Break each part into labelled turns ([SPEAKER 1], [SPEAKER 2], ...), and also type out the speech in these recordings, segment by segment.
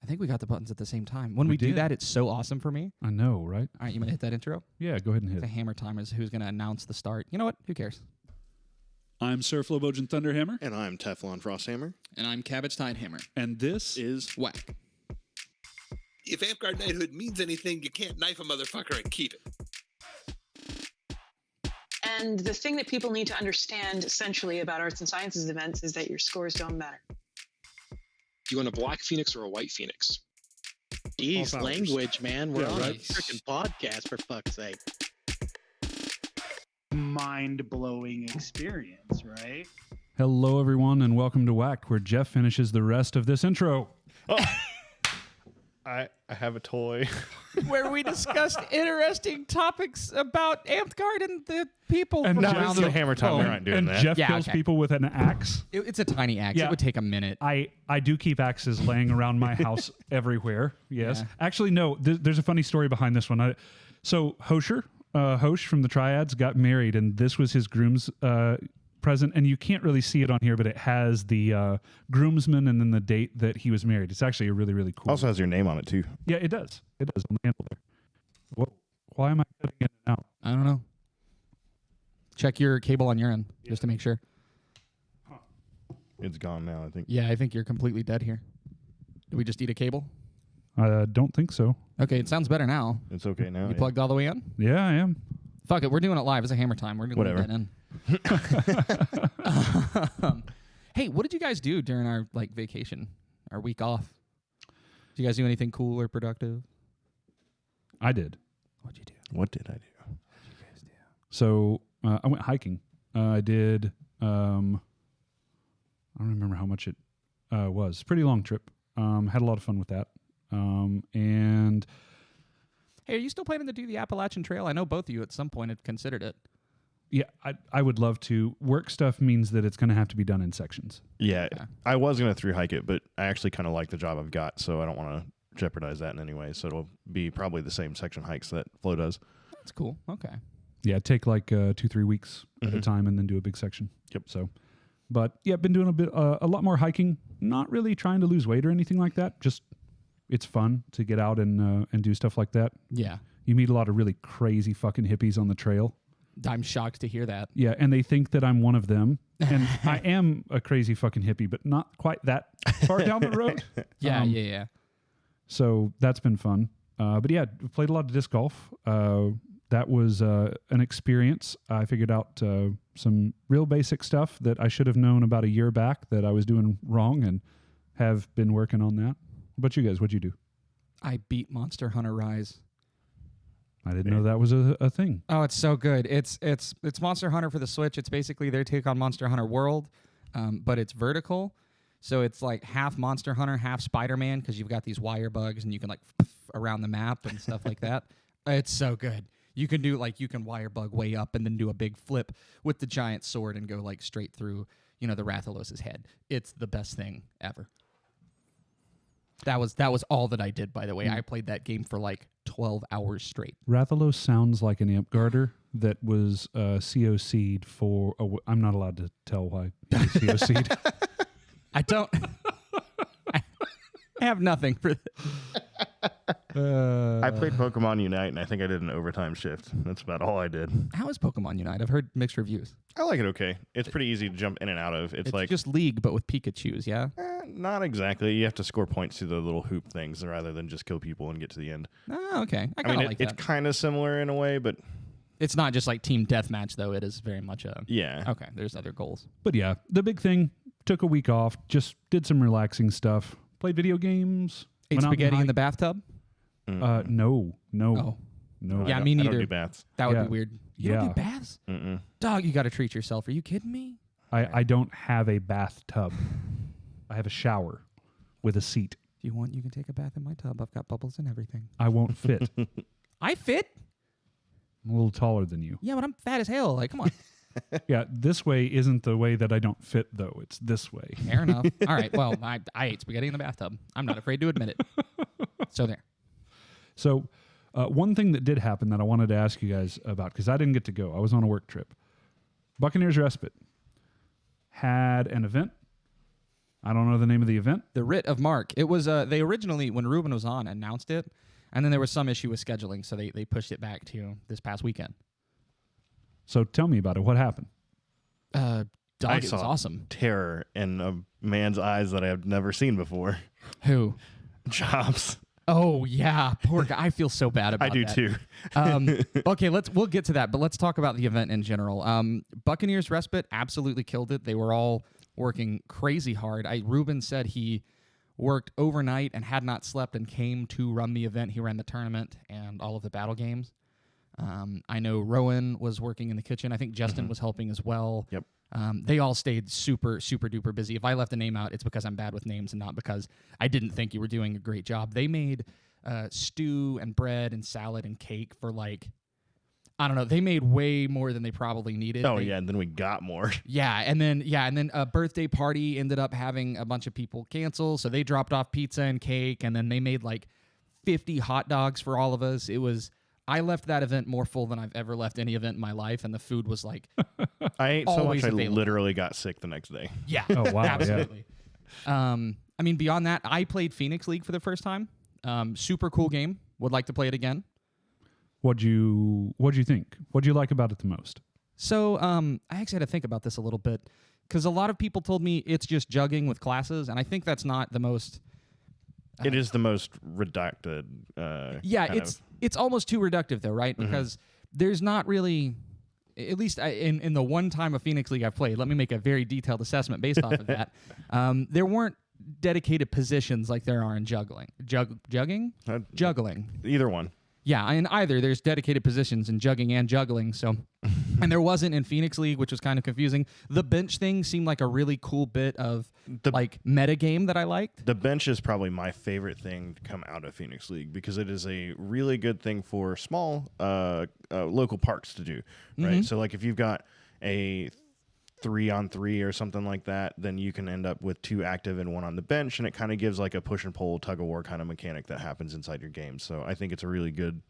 [SPEAKER 1] I think we got the buttons at the same time. When we do
[SPEAKER 2] did.
[SPEAKER 1] that, it's so awesome for me.
[SPEAKER 2] I know, right?
[SPEAKER 1] All right, you want to hit that intro?
[SPEAKER 2] Yeah, go ahead and hit
[SPEAKER 1] The
[SPEAKER 2] it.
[SPEAKER 1] HammerTime is who's going to announce the start. You know what? Who cares?
[SPEAKER 3] I'm Sir Flowbojan Thunderhammer.
[SPEAKER 4] And I'm Teflon Frosthammer.
[SPEAKER 5] And I'm Cabbage Tidehammer.
[SPEAKER 3] And this
[SPEAKER 4] Is
[SPEAKER 5] WAK.
[SPEAKER 6] If Amtgard knighthood means anything, you can't knife a motherfucker and keep it.
[SPEAKER 7] And the thing that people need to understand essentially about arts and sciences events is that your scores don't matter.
[SPEAKER 8] Do you want a black phoenix or a white phoenix?
[SPEAKER 9] Jeez, language, man. We're
[SPEAKER 8] Yeah,
[SPEAKER 9] on
[SPEAKER 8] right.
[SPEAKER 9] a freaking podcast, for fuck's sake.
[SPEAKER 10] Mind-blowing experience, right?
[SPEAKER 2] Hello, everyone, and welcome to WAK, where Jeff finishes the rest of this intro.
[SPEAKER 4] I have a toy.
[SPEAKER 1] Where we discussed interesting topics about Amtgard and the people
[SPEAKER 2] And
[SPEAKER 1] from
[SPEAKER 2] now
[SPEAKER 1] around
[SPEAKER 4] it's
[SPEAKER 1] the
[SPEAKER 4] the hammer time. We're not doing
[SPEAKER 2] and
[SPEAKER 4] that.
[SPEAKER 2] Jeff
[SPEAKER 1] Yeah,
[SPEAKER 2] kills
[SPEAKER 1] okay.
[SPEAKER 2] people with an axe.
[SPEAKER 1] It's a tiny axe.
[SPEAKER 2] Yeah.
[SPEAKER 1] It would take a minute.
[SPEAKER 2] I do keep axes laying around my house everywhere. Yes.
[SPEAKER 1] Yeah.
[SPEAKER 2] Actually, no. There's a funny story behind this one. So Hosh from the Triads got married, and this was his groom's present. And you can't really see it on here, but it has the groomsman and then the date that he was married. It's actually a really, really cool.
[SPEAKER 4] Also has your name on it too.
[SPEAKER 2] Yeah, it does. It does on the handle there. Why am I cutting in and out?
[SPEAKER 1] I don't know. Check your cable on your end just to make sure.
[SPEAKER 4] It's gone now, I think.
[SPEAKER 1] Yeah, I think you're completely dead here. Did we just eat a cable?
[SPEAKER 2] I don't think so.
[SPEAKER 1] Okay, it sounds better now.
[SPEAKER 4] It's okay now.
[SPEAKER 1] You
[SPEAKER 4] yeah.
[SPEAKER 1] plugged all the way in?
[SPEAKER 2] Yeah, I am.
[SPEAKER 1] Fuck it, we're doing it live. It's a hammer time. We're going to leave that in. Hey, what did you guys do during our vacation, our week off? Did you guys do anything cool or productive?
[SPEAKER 2] I did.
[SPEAKER 1] What'd you do?
[SPEAKER 4] What did I do?
[SPEAKER 1] What'd you guys do?
[SPEAKER 2] So I went hiking. I did. I don't remember how much it was. Pretty long trip. Had a lot of fun with that. And
[SPEAKER 1] Hey, are you still planning to do the Appalachian Trail? I know both of you at some point had considered it.
[SPEAKER 2] yeah, I would love to. Work stuff means that it's going to have to be done in sections.
[SPEAKER 4] Yeah,
[SPEAKER 1] Okay.
[SPEAKER 4] I was going to through hike it, but I actually kind of like the job I've got, so I don't want to jeopardize that in any way. So it'll be probably the same section hikes that Flo does.
[SPEAKER 1] That's cool. Okay.
[SPEAKER 2] Yeah, take like 2-3 weeks at a time and then do a big section.
[SPEAKER 4] Yep.
[SPEAKER 2] So, but yeah, been doing a lot more hiking. Not really trying to lose weight or anything like that. Just it's fun to get out and do stuff like that.
[SPEAKER 1] Yeah.
[SPEAKER 2] You meet a lot of really crazy fucking hippies on the trail.
[SPEAKER 1] I'm shocked to hear that.
[SPEAKER 2] Yeah, and they think that I'm one of them. And I am a crazy fucking hippie, but not quite that far down the road.
[SPEAKER 1] Yeah, yeah.
[SPEAKER 2] So that's been fun. But yeah, played a lot of disc golf. That was an experience. I figured out some real basic stuff that I should have known about a year back that I was doing wrong and have been working on that. But you guys, what'd you do?
[SPEAKER 1] I beat Monster Hunter Rise.
[SPEAKER 2] I didn't know that was a thing.
[SPEAKER 1] Oh, it's so good. It's Monster Hunter for the Switch. It's basically their take on Monster Hunter World, but it's vertical. So it's like half Monster Hunter, half Spider-Man, because you've got these wire bugs and you can around the map and stuff like that. It's so good. You can do you can wire bug way up and then do a big flip with the giant sword and go straight through, the Rathalos' head. It's the best thing ever. That was all that I did, by the way. I played that game for 12 hours straight.
[SPEAKER 2] Rathalos sounds like an Amtgarder that was COC'd for... I'm not allowed to tell why he was COC'd.
[SPEAKER 1] I don't... I have nothing for this.
[SPEAKER 4] I played Pokemon Unite, and I think I did an overtime shift. That's about all I did.
[SPEAKER 1] How is Pokemon Unite? I've heard mixed reviews.
[SPEAKER 4] I like it okay. It's pretty easy to jump in and out of. It's like
[SPEAKER 1] just League, but with Pikachus, yeah?
[SPEAKER 4] not exactly. You have to score points through the little hoop things rather than just kill people and get to the end.
[SPEAKER 1] Oh, okay. I
[SPEAKER 4] I
[SPEAKER 1] kind
[SPEAKER 4] mean,
[SPEAKER 1] of like
[SPEAKER 4] it's
[SPEAKER 1] that.
[SPEAKER 4] kind of similar in a way, but
[SPEAKER 1] It's not just team deathmatch, though. It is very much a...
[SPEAKER 4] yeah.
[SPEAKER 1] Okay, there's other goals.
[SPEAKER 2] But yeah, the big thing, took a week off, just did some relaxing stuff, played video games.
[SPEAKER 1] Ate
[SPEAKER 2] went out and
[SPEAKER 1] spaghetti in
[SPEAKER 2] hiked.
[SPEAKER 1] the bathtub?
[SPEAKER 2] No.
[SPEAKER 1] Oh.
[SPEAKER 2] No.
[SPEAKER 1] Yeah,
[SPEAKER 4] I
[SPEAKER 1] me
[SPEAKER 4] don't
[SPEAKER 1] neither.
[SPEAKER 4] do baths.
[SPEAKER 1] That would
[SPEAKER 2] Yeah.
[SPEAKER 1] be weird. You don't do baths?
[SPEAKER 4] Mm-mm.
[SPEAKER 1] Dog, you got to treat yourself. Are you kidding me?
[SPEAKER 2] I don't have a bathtub. I have a shower with a seat.
[SPEAKER 1] If you want, you can take a bath in my tub. I've got bubbles and everything.
[SPEAKER 2] I won't fit.
[SPEAKER 1] I fit?
[SPEAKER 2] I'm a little taller than you.
[SPEAKER 1] Yeah, but I'm fat as hell. Come on.
[SPEAKER 2] Yeah, this way isn't the way that I don't fit, though. It's this way.
[SPEAKER 1] Fair enough. All right. Well, I ate spaghetti in the bathtub. I'm not afraid to admit it. So there.
[SPEAKER 2] So one thing that did happen that I wanted to ask you guys about, because I didn't get to go. I was on a work trip. Buccaneers Respite had an event I don't know the name of the event.
[SPEAKER 1] The Writ of Mark. It was they originally, when Ruben was on, announced it, and then there was some issue with scheduling, so they pushed it back to this past weekend.
[SPEAKER 2] So tell me about it. What happened?
[SPEAKER 1] Dog,
[SPEAKER 4] I
[SPEAKER 1] it was
[SPEAKER 4] saw
[SPEAKER 1] awesome.
[SPEAKER 4] terror in a man's eyes that I have never seen before.
[SPEAKER 1] Who?
[SPEAKER 4] Jobs.
[SPEAKER 1] Oh yeah, poor guy. I feel so bad about
[SPEAKER 4] I do
[SPEAKER 1] that.
[SPEAKER 4] too.
[SPEAKER 1] Okay, we'll get to that, but let's talk about the event in general. Buccaneers Respite absolutely killed it. They were all working crazy hard. Ruben said he worked overnight and had not slept and came to run the event. He ran the tournament and all of the battle games. I know Rowan was working in the kitchen. I think Justin was helping as well.
[SPEAKER 4] Yep.
[SPEAKER 1] They all stayed super, super duper busy. If I left a name out, it's because I'm bad with names and not because I didn't think you were doing a great job. They made stew and bread and salad and cake for I don't know. They made way more than they probably needed.
[SPEAKER 4] Oh, yeah, and then we got more.
[SPEAKER 1] Yeah, and then a birthday party ended up having a bunch of people cancel, so they dropped off pizza and cake, and then they made 50 hot dogs for all of us. I left that event more full than I've ever left any event in my life, and the food was
[SPEAKER 4] I ate so
[SPEAKER 1] always
[SPEAKER 4] much I
[SPEAKER 1] available.
[SPEAKER 4] literally got sick the next day.
[SPEAKER 1] Yeah.
[SPEAKER 2] Oh, wow.
[SPEAKER 1] Absolutely. I mean, beyond that, I played Phoenix League for the first time. Super cool game. Would like to play it again.
[SPEAKER 2] What'd you think? What'd you like about it the most?
[SPEAKER 1] So I actually had to think about this a little bit because a lot of people told me it's just jugging with classes, and I think that's not the most.
[SPEAKER 4] It is the most redacted.
[SPEAKER 1] Yeah,
[SPEAKER 4] kind
[SPEAKER 1] it's almost too reductive though, right? Because there's not really, at least in the one time of Phoenix League I've played. Let me make a very detailed assessment based off of that. There weren't dedicated positions like there are in juggling. Juggling.
[SPEAKER 4] Either one.
[SPEAKER 1] Yeah, in either there's dedicated positions in jugging and juggling. So, and there wasn't in Phoenix League, which was kind of confusing. The bench thing seemed like a really cool bit of meta game that I liked.
[SPEAKER 4] The bench is probably my favorite thing to come out of Phoenix League because it is a really good thing for small local parks to do, right? So if you've got a 3-on-3 or something like that, then you can end up with 2 active and 1 on the bench, and it kind of gives a push and pull tug of war kind of mechanic that happens inside your game. So I think it's a really good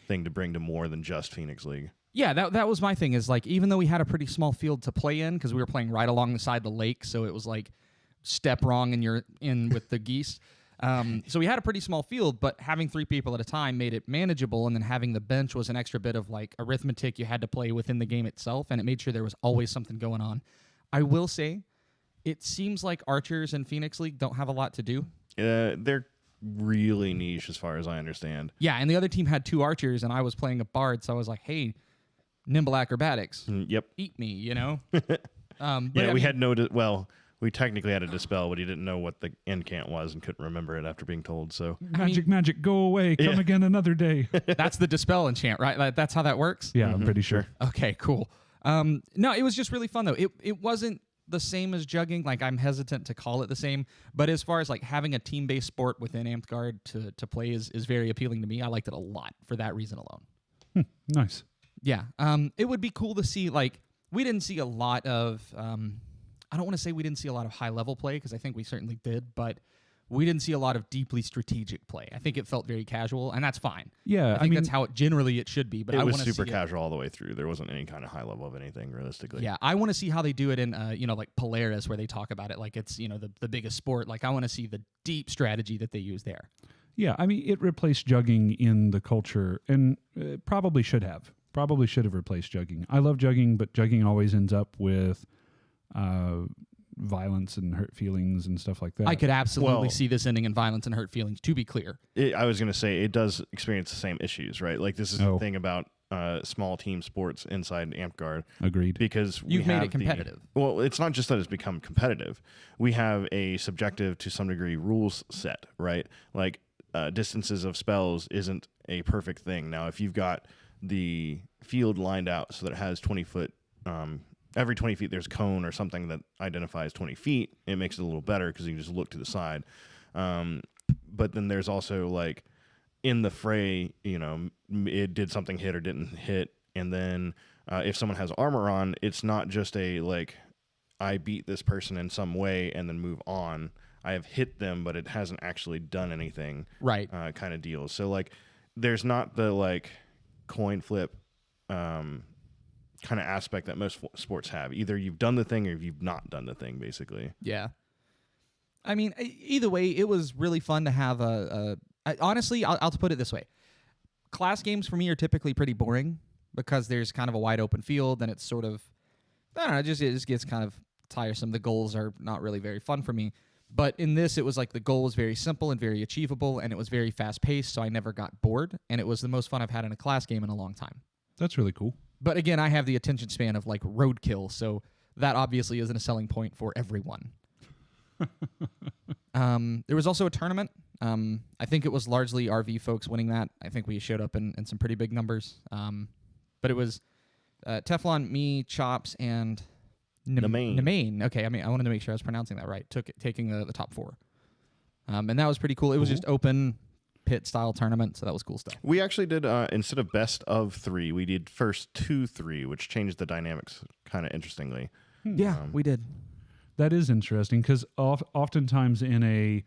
[SPEAKER 4] thing to bring to more than just Phoenix League.
[SPEAKER 1] Yeah, that was my thing is even though we had a pretty small field to play in because we were playing right along the side of the lake, so it was step wrong and you're in with the geese. So we had a pretty small field, but having 3 people at a time made it manageable, and then having the bench was an extra bit of arithmetic you had to play within the game itself, and it made sure there was always something going on. I will say, it seems like archers in Phoenix League don't have a lot to do.
[SPEAKER 4] They're really niche as far as I understand.
[SPEAKER 1] Yeah, and the other team had 2 archers, and I was playing a bard, so I was like, hey, nimble acrobatics,
[SPEAKER 4] Yep.
[SPEAKER 1] eat me, you know?
[SPEAKER 4] Had no... we technically had a dispel, but he didn't know what the incant was and couldn't remember it after being told. So
[SPEAKER 2] Magic, go away. Come again another day.
[SPEAKER 1] That's the dispel enchant, right? That's how that works?
[SPEAKER 2] Yeah, I'm pretty sure.
[SPEAKER 1] Okay, cool. No, it was just really fun, though. It wasn't the same as jugging. I'm hesitant to call it the same. But as far as having a team-based sport within Amthgard to play is very appealing to me. I liked it a lot for that reason alone.
[SPEAKER 2] Nice.
[SPEAKER 1] Yeah. It would be cool to see, we didn't see a lot of... I don't want to say we didn't see a lot of high-level play, because I think we certainly did, but we didn't see a lot of deeply strategic play. I think it felt very casual, and that's fine.
[SPEAKER 2] Yeah,
[SPEAKER 1] I think that's how it generally should be. But
[SPEAKER 4] it
[SPEAKER 1] I
[SPEAKER 4] was
[SPEAKER 1] want
[SPEAKER 4] super casual all the way through. There wasn't any kind of high level of anything, realistically.
[SPEAKER 1] Yeah, I want to see how they do it in, Polaris, where they talk about it like it's, the biggest sport. I want to see the deep strategy that they use there.
[SPEAKER 2] Yeah, I mean, it replaced jugging in the culture, and probably should have replaced jugging. I love jugging, but jugging always ends up with violence and hurt feelings and stuff like that.
[SPEAKER 1] I could absolutely see this ending in violence and hurt feelings, to be clear.
[SPEAKER 4] I was going to say, it does experience the same issues, right? This is the thing about small team sports inside Amthgard.
[SPEAKER 2] Agreed.
[SPEAKER 4] Because
[SPEAKER 1] you've made it competitive.
[SPEAKER 4] Well, it's not just that it's become competitive. We have a subjective, to some degree, rules set, right? Distances of spells isn't a perfect thing. Now, if you've got the field lined out so that it has 20-foot... every 20 feet there's a cone or something that identifies 20 feet. It makes it a little better because you can just look to the side. But then there's also in the fray, it did something hit or didn't hit. And then if someone has armor on, it's not just I beat this person in some way and then move on. I have hit them, but it hasn't actually done anything.
[SPEAKER 1] Right.
[SPEAKER 4] Kind of deal. So there's not the coin flip, kind of aspect that most sports have. Either you've done the thing or you've not done the thing, basically.
[SPEAKER 1] Yeah. I mean, either way, it was really fun to have honestly, I'll put it this way. Class games for me are typically pretty boring because there's kind of a wide open field and it's sort of, I don't know, it just gets kind of tiresome. The goals are not really very fun for me. But in this, it was like the goal was very simple and very achievable, and it was very fast-paced, so I never got bored, and it was the most fun I've had in a class game in a long time.
[SPEAKER 2] That's really cool.
[SPEAKER 1] But again, I have the attention span of like roadkill, so that obviously isn't a selling point for everyone. There was also a tournament. I think it was largely RV folks winning that. I think we showed up in some pretty big numbers. But it was Teflon, me, Chops, and Nemain. Okay, I mean, I wanted to make sure I was pronouncing that right. Taking the top 4. And that was pretty cool. It was just open pit style tournament, so that was cool stuff.
[SPEAKER 4] We actually did, instead of best of 3, we did first 2-3, which changed the dynamics kind of interestingly.
[SPEAKER 1] Yeah, we did.
[SPEAKER 2] That is interesting because oftentimes in a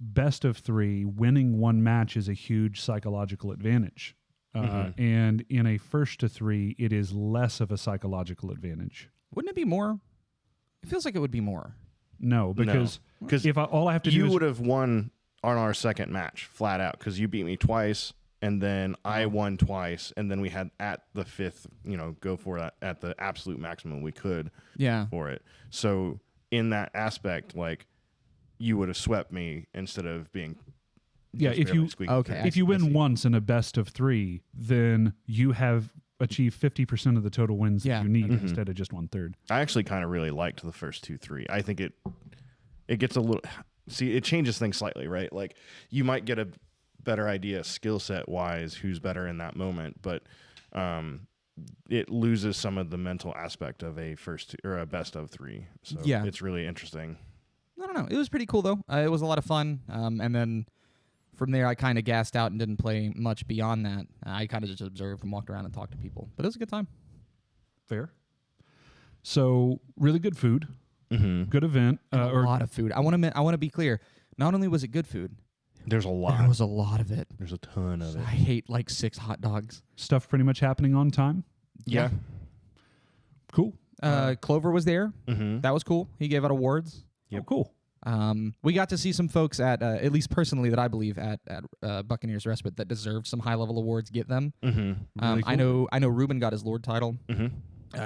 [SPEAKER 2] best of 3, winning one match is a huge psychological advantage. And in a first to 3, it is less of a psychological advantage.
[SPEAKER 1] Wouldn't it be more? It feels like it would be more.
[SPEAKER 2] No, because if all I have to do
[SPEAKER 4] you
[SPEAKER 2] is...
[SPEAKER 4] would have won on our second match flat out because you beat me twice and then I won twice and then we had at the 5th, go for that at the absolute maximum we could for it. So in that aspect, like you would have swept me instead of being
[SPEAKER 2] if you win once in a best of 3, then you have achieved 50% of the total wins that you need instead of just 1/3.
[SPEAKER 4] I actually kind of really liked the first 2-3. I think it gets a little. See, it changes things slightly, right? Like you might get a better idea skill set wise who's better in that moment, but it loses some of the mental aspect of a first or a best of 3. So it's really interesting.
[SPEAKER 1] I don't know. It was pretty cool though. It was a lot of fun. And then from there, I kind of gassed out and didn't play much beyond that. I kind of just observed and walked around and talked to people, but it was a good time.
[SPEAKER 2] Fair. So really good food. Good event.
[SPEAKER 1] A lot of food. I want to be clear. Not only was it good food,
[SPEAKER 4] there's a lot.
[SPEAKER 1] There was a lot of it.
[SPEAKER 4] There's a ton of it.
[SPEAKER 1] I hate like 6 hot dogs.
[SPEAKER 2] Stuff pretty much happening on time.
[SPEAKER 1] Yeah.
[SPEAKER 2] Cool.
[SPEAKER 1] Clover was there. That was cool. He gave out awards.
[SPEAKER 2] Yep. Oh, cool.
[SPEAKER 1] We got to see some folks at least personally that I believe at Buccaneers Respite that deserved some high level awards get them.
[SPEAKER 2] Really cool.
[SPEAKER 1] I know Ruben got his Lord title.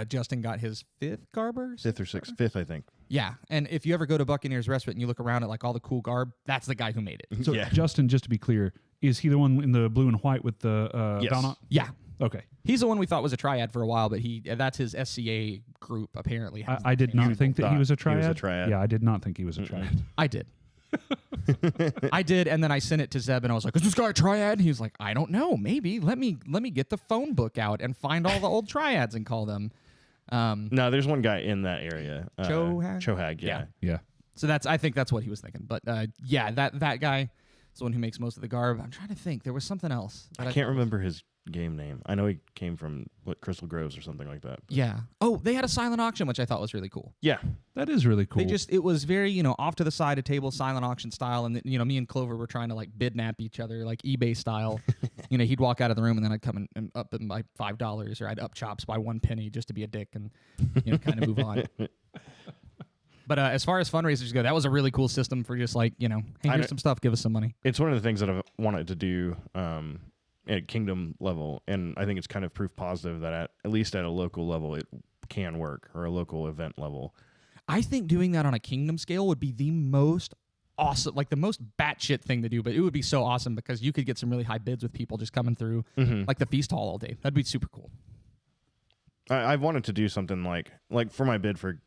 [SPEAKER 1] Justin got his 5th Garber?
[SPEAKER 4] 5th or 6th. 5th, I think.
[SPEAKER 1] Yeah, and if you ever go to Buccaneers Respite and you look around at like all the cool garb, that's the guy who made it.
[SPEAKER 2] So Justin, just to be clear, is he the one in the blue and white with the Donna?
[SPEAKER 1] Yeah.
[SPEAKER 2] Okay.
[SPEAKER 1] He's the one we thought was a triad for a while, but that's his SCA group apparently.
[SPEAKER 2] I did not think that he was a triad.
[SPEAKER 4] He was a triad.
[SPEAKER 2] Yeah, I did not think he was a triad.
[SPEAKER 1] I did. I did, and then I sent it to Zeb, and I was like, "Is this guy a triad?" He was like, "I don't know. Maybe. Let me get the phone book out and find all the old triads and call them."
[SPEAKER 4] No, there's one guy in that area. Chohag,
[SPEAKER 2] yeah.
[SPEAKER 1] So I think that's what he was thinking. But that guy is the one who makes most of the garb. I'm trying to think. There was something else.
[SPEAKER 4] I can't remember his game name. I know he came from Crystal Groves or something like that.
[SPEAKER 1] Yeah. Oh, they had a silent auction, which I thought was really cool.
[SPEAKER 4] Yeah.
[SPEAKER 2] That is really cool.
[SPEAKER 1] It was very, off to the side of table, silent auction style. And, me and Clover were trying to like bidnap each other, like eBay style. He'd walk out of the room and then I'd come and up him by $5 or I'd up Chops by 1 penny just to be a dick and, kind of move on. But as far as fundraisers go, that was a really cool system for just like, hey, here's some stuff, give us some money.
[SPEAKER 4] It's one of the things that I've wanted to do at Kingdom level, and I think it's kind of proof positive that at least at a local level it can work, or a local event level.
[SPEAKER 1] I think doing that on a Kingdom scale would be the most awesome, like the most batshit thing to do, but it would be so awesome because you could get some really high bids with people just coming through like the feast hall all day. That'd be super cool.
[SPEAKER 4] I've wanted to do something like for my bid for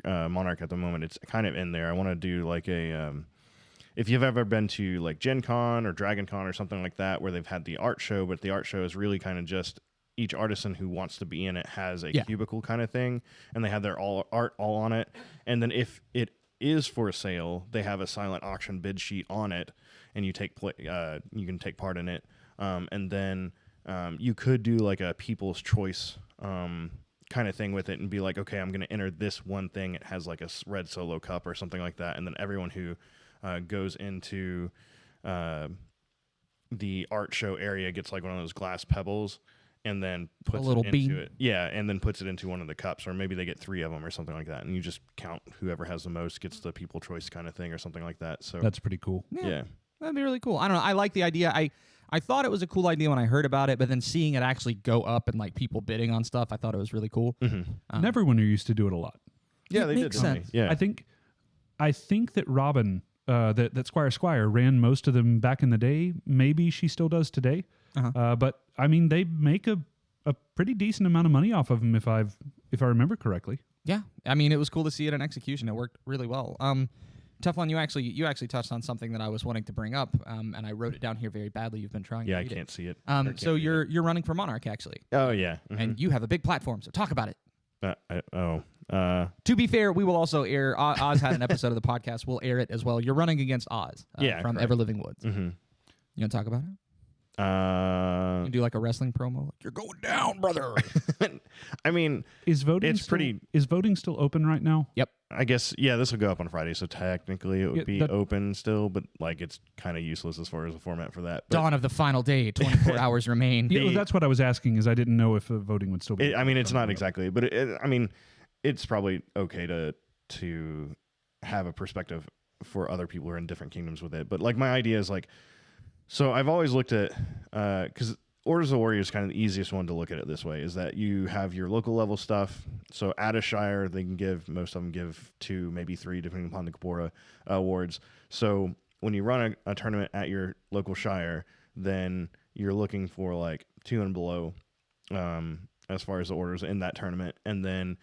[SPEAKER 4] Monarch at the moment, it's kind of in there. I want to do like a if you've ever been to like Gen Con or Dragon Con or something like that, where they've had the art show, but the art show is really kind of just each artisan who wants to be in it has a cubicle kind of thing, and they have their art all on it. And then if it is for sale, they have a silent auction bid sheet on it, and you can take part in it. And then you could do like a People's Choice kind of thing with it, and be like, okay, I'm going to enter this one thing. It has like a red Solo cup or something like that, and then everyone who goes into the art show area gets like one of those glass pebbles, and then puts
[SPEAKER 1] little
[SPEAKER 4] it
[SPEAKER 1] bean.
[SPEAKER 4] into it. Yeah, and then puts it into one of the cups, or maybe they get 3 of them or something like that, and you just count whoever has the most gets the people choice kind of thing or something like that. So
[SPEAKER 2] That's pretty cool.
[SPEAKER 4] yeah.
[SPEAKER 1] That'd be really cool. I don't know. I like the idea. I thought it was a cool idea when I heard about it, but then seeing it actually go up and like people bidding on stuff, I thought it was really cool.
[SPEAKER 2] Neverwinter used to do it a lot.
[SPEAKER 4] Yeah,
[SPEAKER 1] It
[SPEAKER 4] they
[SPEAKER 1] makes
[SPEAKER 4] did. Didn't
[SPEAKER 1] sense.
[SPEAKER 4] they? Yeah,
[SPEAKER 2] I think that Robin, that Squire ran most of them back in the day. Maybe she still does today. But I mean, they make a pretty decent amount of money off of them if I remember correctly.
[SPEAKER 1] Yeah, I mean, it was cool to see it in execution. It worked really well. Teflon, you actually touched on something that I was wanting to bring up, and I wrote it down here very badly. You've been trying.
[SPEAKER 4] yeah,
[SPEAKER 1] to
[SPEAKER 4] I
[SPEAKER 1] read
[SPEAKER 4] can't see it.
[SPEAKER 1] it.
[SPEAKER 4] Or can't
[SPEAKER 1] So
[SPEAKER 4] read it.
[SPEAKER 1] you're running for Monarch actually,
[SPEAKER 4] Oh yeah.
[SPEAKER 1] and you have a big platform. So talk about it. To be fair, we will also air. Oz had an episode of the podcast. We'll air it as well. You're running against Oz.
[SPEAKER 4] Yeah,
[SPEAKER 1] from
[SPEAKER 4] correct.
[SPEAKER 1] Everliving Woods.
[SPEAKER 4] Mm-hmm.
[SPEAKER 1] You want to talk about it? You can do like a wrestling promo. Like, you're going down, brother.
[SPEAKER 4] I mean,
[SPEAKER 2] Is voting
[SPEAKER 4] It's pretty-
[SPEAKER 2] Is voting still open right now?
[SPEAKER 1] Yep.
[SPEAKER 4] I guess this will go up on Friday, so technically it would
[SPEAKER 2] Yeah,
[SPEAKER 4] be
[SPEAKER 2] that-
[SPEAKER 4] open still, but like it's kind of useless as far as the format for that. But
[SPEAKER 1] Dawn of the final day. 24 hours remain.
[SPEAKER 2] Yeah, well, that's what I was asking. Is I didn't know if voting would still be.
[SPEAKER 4] I mean, it's not exactly, but I mean, it's probably okay to have a perspective for other people who are in different kingdoms with it. But like my idea is like, so I've always looked at because Orders of the Warrior is kind of the easiest one to look at it this way, is that you have your local level stuff. So at a shire, they can most of them give 2, maybe 3, depending upon the Gabora awards. So when you run a tournament at your local shire, then you're looking for like 2 and below as far as the orders in that tournament. And then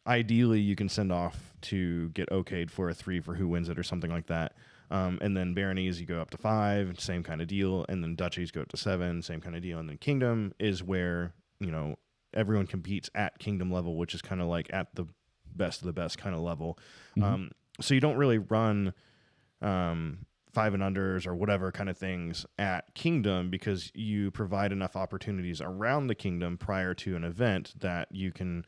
[SPEAKER 4] ideally you can send off to get okayed for a 3 for who wins it or something like that. And then baronies, you go up to 5, same kind of deal. And then duchies go up to 7, same kind of deal. And then kingdom is where, everyone competes at kingdom level, which is kind of like at the best of the best kind of level. So you don't really run 5 and unders or whatever kind of things at kingdom, because you provide enough opportunities around the kingdom prior to an event that you can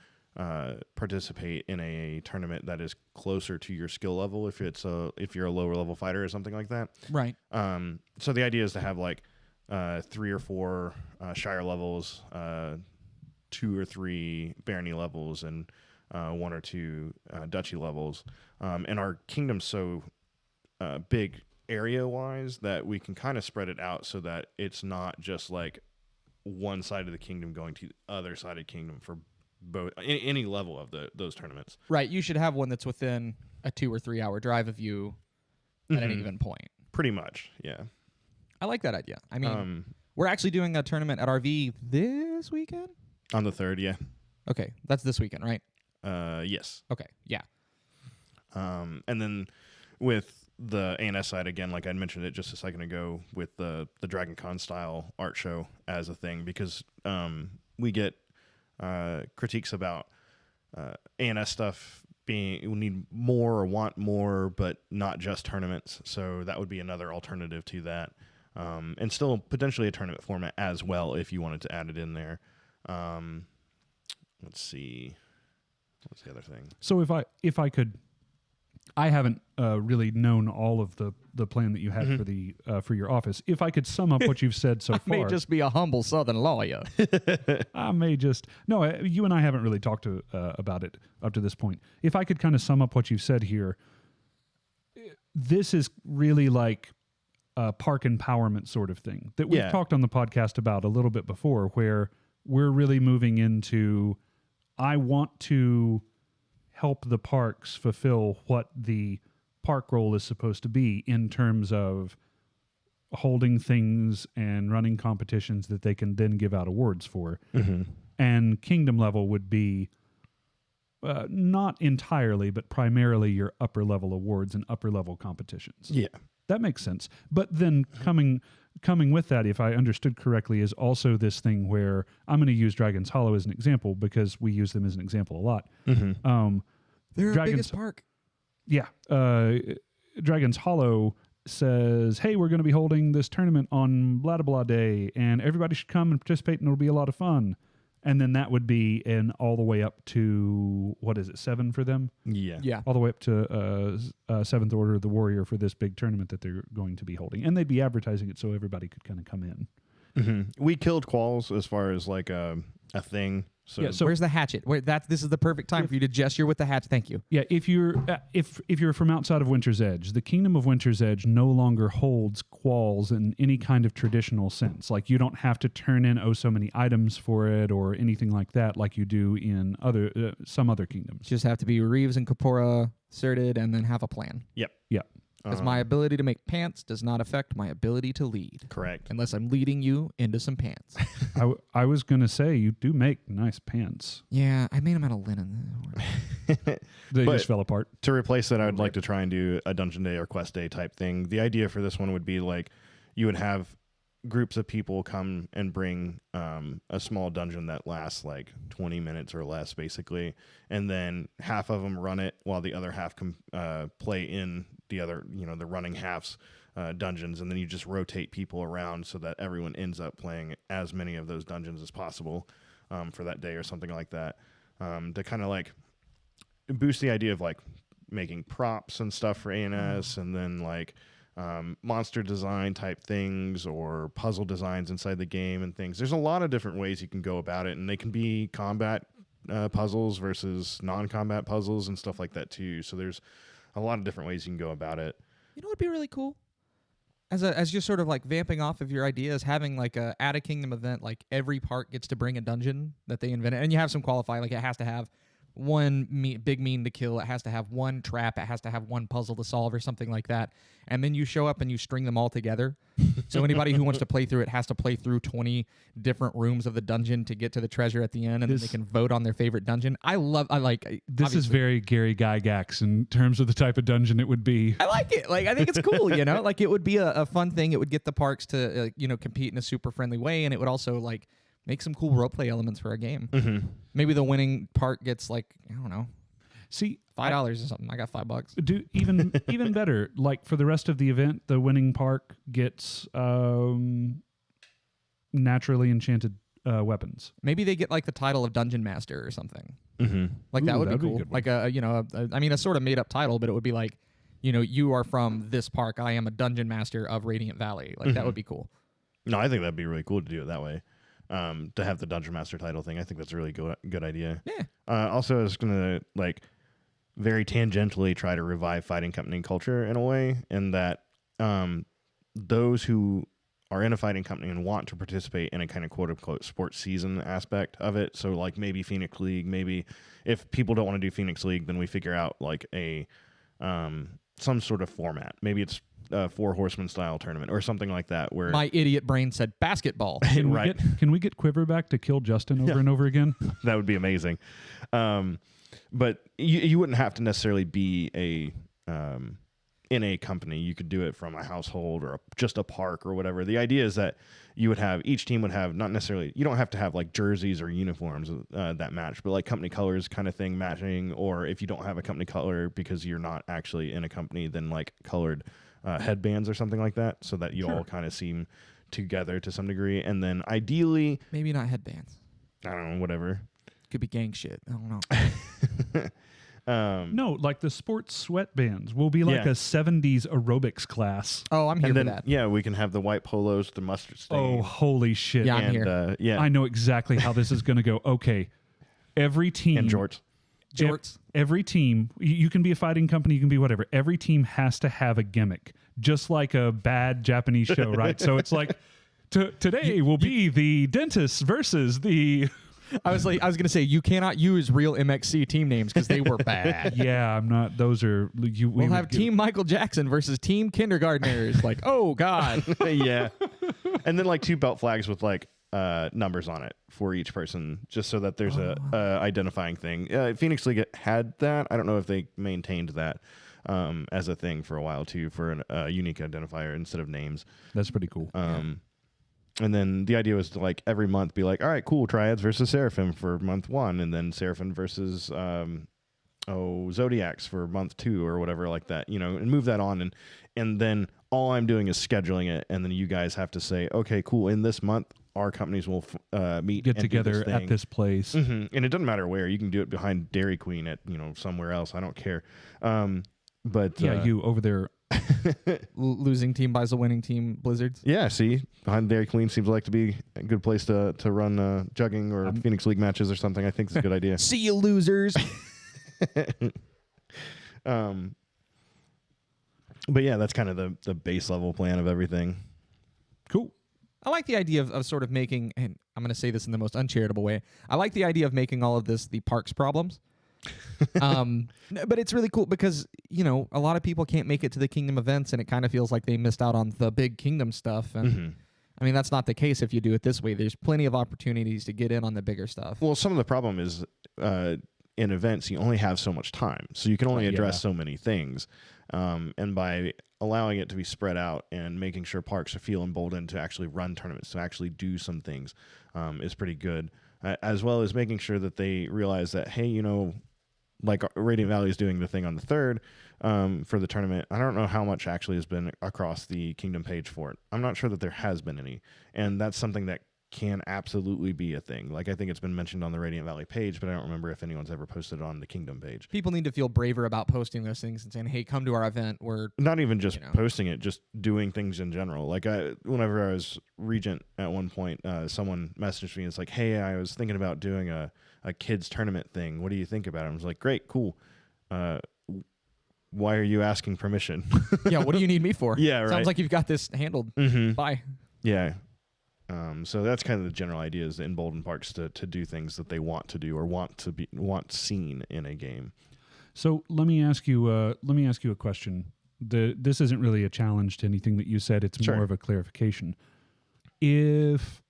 [SPEAKER 4] participate in a tournament that is closer to your skill level if you're a lower level fighter or something like that.
[SPEAKER 1] Right.
[SPEAKER 4] So the idea is to have like 3 or 4 shire levels, 2 or 3 barony levels, and 1 or 2 duchy levels. And our kingdom's so big area wise that we can kind of spread it out so that it's not just like one side of the kingdom going to the other side of the kingdom for both any level of those tournaments.
[SPEAKER 1] Right. You should have one that's within a 2 or 3 hour drive of you at any given point.
[SPEAKER 4] Pretty much, yeah.
[SPEAKER 1] I like that idea. I mean, we're actually doing a tournament at RV this weekend.
[SPEAKER 4] On the 3rd, yeah.
[SPEAKER 1] Okay, that's this weekend, right?
[SPEAKER 4] Yes.
[SPEAKER 1] Okay, yeah.
[SPEAKER 4] And then with the ANS side, again, like I mentioned it just a second ago, with the Dragon Con style art show as a thing, because we get critiques about ANS stuff we need more or want more, but not just tournaments. So that would be another alternative to that. And still potentially a tournament format as well if you wanted to add it in there. Let's see. What's the other thing?
[SPEAKER 2] So if I could, I haven't really known all of the plan that you had for your office. If I could sum up what you've said so far,
[SPEAKER 1] May just be a humble Southern lawyer.
[SPEAKER 2] I may just you and I haven't really talked about it up to this point. If I could kind of sum up what you've said here, this is really like a park empowerment sort of thing that we've talked on the podcast about a little bit before, where we're really moving into, I want to help the parks fulfill what the park role is supposed to be in terms of holding things and running competitions that they can then give out awards for. And kingdom level would be not entirely, but primarily your upper level awards and upper level competitions.
[SPEAKER 4] Yeah.
[SPEAKER 2] That makes sense. But then coming with that, if I understood correctly, is also this thing where I'm going to use Dragon's Hollow as an example because we use them as an example a lot.
[SPEAKER 1] They're our biggest park.
[SPEAKER 2] Yeah. Dragon's Hollow says, hey, we're going to be holding this tournament on blah, blah, blah day, and everybody should come and participate, and it'll be a lot of fun. And then that would be all the way up to, 7 for them?
[SPEAKER 4] Yeah.
[SPEAKER 2] All the way up to 7th Order of the Warrior for this big tournament that they're going to be holding. And they'd be advertising it so everybody could kind of come in.
[SPEAKER 4] We killed qualls as far as like a thing. So,
[SPEAKER 2] Yeah, so-
[SPEAKER 1] Where's the hatchet? This is the perfect time for you to gesture with the hatchet. Thank you.
[SPEAKER 2] Yeah, if you're from outside of Winter's Edge, the Kingdom of Winter's Edge no longer holds qualls in any kind of traditional sense. Like you don't have to turn in so many items for it or anything like that, like you do in some other kingdoms.
[SPEAKER 1] Just have to be Reeves and Kapora asserted, and then have a plan.
[SPEAKER 4] Yep.
[SPEAKER 2] Yeah.
[SPEAKER 1] Because my ability to make pants does not affect my ability to lead.
[SPEAKER 4] Correct.
[SPEAKER 1] Unless I'm leading you into some pants.
[SPEAKER 2] I was going to say, you do make nice pants.
[SPEAKER 1] Yeah, I made them out of linen.
[SPEAKER 2] They
[SPEAKER 4] But-
[SPEAKER 2] just fell apart.
[SPEAKER 4] To replace that, I would like to try and do a dungeon day or quest day type thing. The idea for this one would be like you would have groups of people come and bring a small dungeon that lasts like 20 minutes or less, basically, and then half of them run it while the other half play in the other, the running half's dungeons, and then you just rotate people around so that everyone ends up playing as many of those dungeons as possible for that day or something like that, to kind of like boost the idea of like making props and stuff for ANS, and then like monster design type things or puzzle designs inside the game and things. There's a lot of different ways you can go about it, and they can be combat puzzles versus non-combat puzzles and stuff like that too. So there's a lot of different ways you can go about it.
[SPEAKER 1] You know what would be really cool? As you're sort of like vamping off of your ideas, having like at a Kingdom event, like every park gets to bring a dungeon that they invented, and you have some qualify. Like it has to have one big mean to kill. It has to have one trap. It has to have one puzzle to solve or something like that. And then you show up and you string them all together. So anybody who wants to play through it has to play through 20 different rooms of the dungeon to get to the treasure at the end, and then they can vote on their favorite dungeon. I like
[SPEAKER 2] this is very Gary Gygax in terms of the type of dungeon it would be.
[SPEAKER 1] I like it. Like I think it's cool, Like it would be a fun thing. It would get the parks to compete in a super friendly way, and it would also like make some cool roleplay elements for our game.
[SPEAKER 4] Mm-hmm.
[SPEAKER 1] Maybe the winning park gets like, I don't know,
[SPEAKER 2] See,
[SPEAKER 1] $5 or something. I got $5.
[SPEAKER 2] Do even better. Like for the rest of the event, the winning park gets naturally enchanted weapons.
[SPEAKER 1] Maybe they get like the title of Dungeon Master or something.
[SPEAKER 4] Mm-hmm.
[SPEAKER 1] Like
[SPEAKER 2] Ooh,
[SPEAKER 1] that would be
[SPEAKER 2] that'd be a
[SPEAKER 1] cool.
[SPEAKER 2] good one.
[SPEAKER 1] Like a sort of made up title, but it would be like, you are from this park. I am a Dungeon Master of Radiant Valley. Like that would be cool.
[SPEAKER 4] No, I think that'd be really cool to do it that way. To have the Dungeon Master title thing, I think that's a really good idea.
[SPEAKER 1] Yeah.
[SPEAKER 4] Also, I was gonna like very tangentially try to revive fighting company culture in a way, in that those who are in a fighting company and want to participate in a kind of quote unquote sports season aspect of it. So like maybe Phoenix League, maybe if people don't want to do Phoenix League, then we figure out like a some sort of format. Maybe it's a 4 Horsemen style tournament or something like that. Where
[SPEAKER 1] My idiot brain said basketball.
[SPEAKER 4] right.
[SPEAKER 2] Can we get Quiver back to kill Justin over and over again?
[SPEAKER 4] That would be amazing. But you wouldn't have to necessarily be in a company. You could do it from a household or just a park or whatever. The idea is that each team would have, not necessarily, you don't have to have like jerseys or uniforms that match, but like company colors kind of thing matching. Or if you don't have a company color because you're not actually in a company, then like colored headbands or something like that, so that you all kind of seem together to some degree. And then ideally,
[SPEAKER 1] Maybe not headbands.
[SPEAKER 4] I don't know, whatever.
[SPEAKER 1] Could be gang shit. I don't know.
[SPEAKER 2] No, like the sports sweatbands will be like
[SPEAKER 4] Yeah.
[SPEAKER 2] a 70s aerobics class.
[SPEAKER 1] Oh, I'm here
[SPEAKER 4] And
[SPEAKER 1] for
[SPEAKER 4] then,
[SPEAKER 1] that.
[SPEAKER 4] yeah, we can have the white polos, the mustard stain.
[SPEAKER 2] Oh, holy shit.
[SPEAKER 1] Yeah, I'm
[SPEAKER 4] and,
[SPEAKER 1] here.
[SPEAKER 4] yeah,
[SPEAKER 2] I know exactly how this is going to go. Okay. Every team.
[SPEAKER 4] and jorts.
[SPEAKER 1] Jorts.
[SPEAKER 2] Every team, you can be a fighting company, you can be whatever. Every team has to have a gimmick, just like a bad Japanese show, right? So it's like, today will be the dentist versus the...
[SPEAKER 1] I was gonna say you cannot use real MXC team names because they were bad.
[SPEAKER 2] Yeah, I'm not. Those are you.
[SPEAKER 1] We'll have Team Michael Jackson versus Team Kindergartners. Like, oh god.
[SPEAKER 4] Yeah. And then like 2 belt flags with like numbers on it for each person, just so that there's a identifying thing. Phoenix League had that. I don't know if they maintained that as a thing for a while too, for a unique identifier instead of names.
[SPEAKER 2] That's pretty cool.
[SPEAKER 4] And then the idea was to like every month be like, all right, cool, Triads versus Seraphim for month 1, and then Seraphim versus Zodiacs for month 2 or whatever like that, and move that on, and then all I'm doing is scheduling it, and then you guys have to say, okay, cool, in this month our companies will meet,
[SPEAKER 2] Get
[SPEAKER 4] and
[SPEAKER 2] together
[SPEAKER 4] do
[SPEAKER 2] at this place.
[SPEAKER 4] Mm-hmm. And it doesn't matter where. You can do it behind Dairy Queen at somewhere else. I don't care. But
[SPEAKER 2] Yeah, you over there
[SPEAKER 1] Losing team buys a winning team. Blizzards.
[SPEAKER 4] Yeah, see, behind Dairy Queen seems like to be a good place to run jugging or Phoenix League matches or something. I think it's a good idea.
[SPEAKER 1] See you, losers.
[SPEAKER 4] But yeah, that's kind of the base level plan of everything.
[SPEAKER 2] Cool.
[SPEAKER 1] I like the idea of sort of making, and I'm going to say this in the most uncharitable way, I like the idea of making all of this the parks problems. But it's really cool because, you know, a lot of people can't make it to the Kingdom events, and it kind of feels like they missed out on the big Kingdom stuff. And I mean, that's not the case if you do it this way. There's plenty of opportunities to get in on the bigger stuff.
[SPEAKER 4] Well, some of the problem is in events, you only have so much time. So you can only address so many things. And by allowing it to be spread out and making sure parks feel emboldened to actually run tournaments, to actually do some things, is pretty good. As well as making sure that they realize that, hey, you know, like Radiant Valley is doing the thing on the 3rd for the tournament. I don't know how much actually has been across the Kingdom page for it. I'm not sure that there has been any. And that's something that can absolutely be a thing. Like, I think it's been mentioned on the Radiant Valley page, but I don't remember if anyone's ever posted it on the Kingdom page.
[SPEAKER 1] People need to feel braver about posting those things and saying, hey, come to our event. We're
[SPEAKER 4] not even just posting it, just doing things in general. Like, whenever I was Regent at one point, someone messaged me and it's like, hey, I was thinking about doing a kids tournament thing. What do you think about it? I was like, great, cool. Why are you asking permission?
[SPEAKER 1] Yeah, what do you need me for?
[SPEAKER 4] Yeah, right.
[SPEAKER 1] Sounds like you've got this handled. Bye.
[SPEAKER 4] Yeah. So that's kind of the general idea, is to embolden parks to do things that they want to do or want seen in a game.
[SPEAKER 2] So let me ask you a question. This isn't really a challenge to anything that you said. It's more of a clarification. If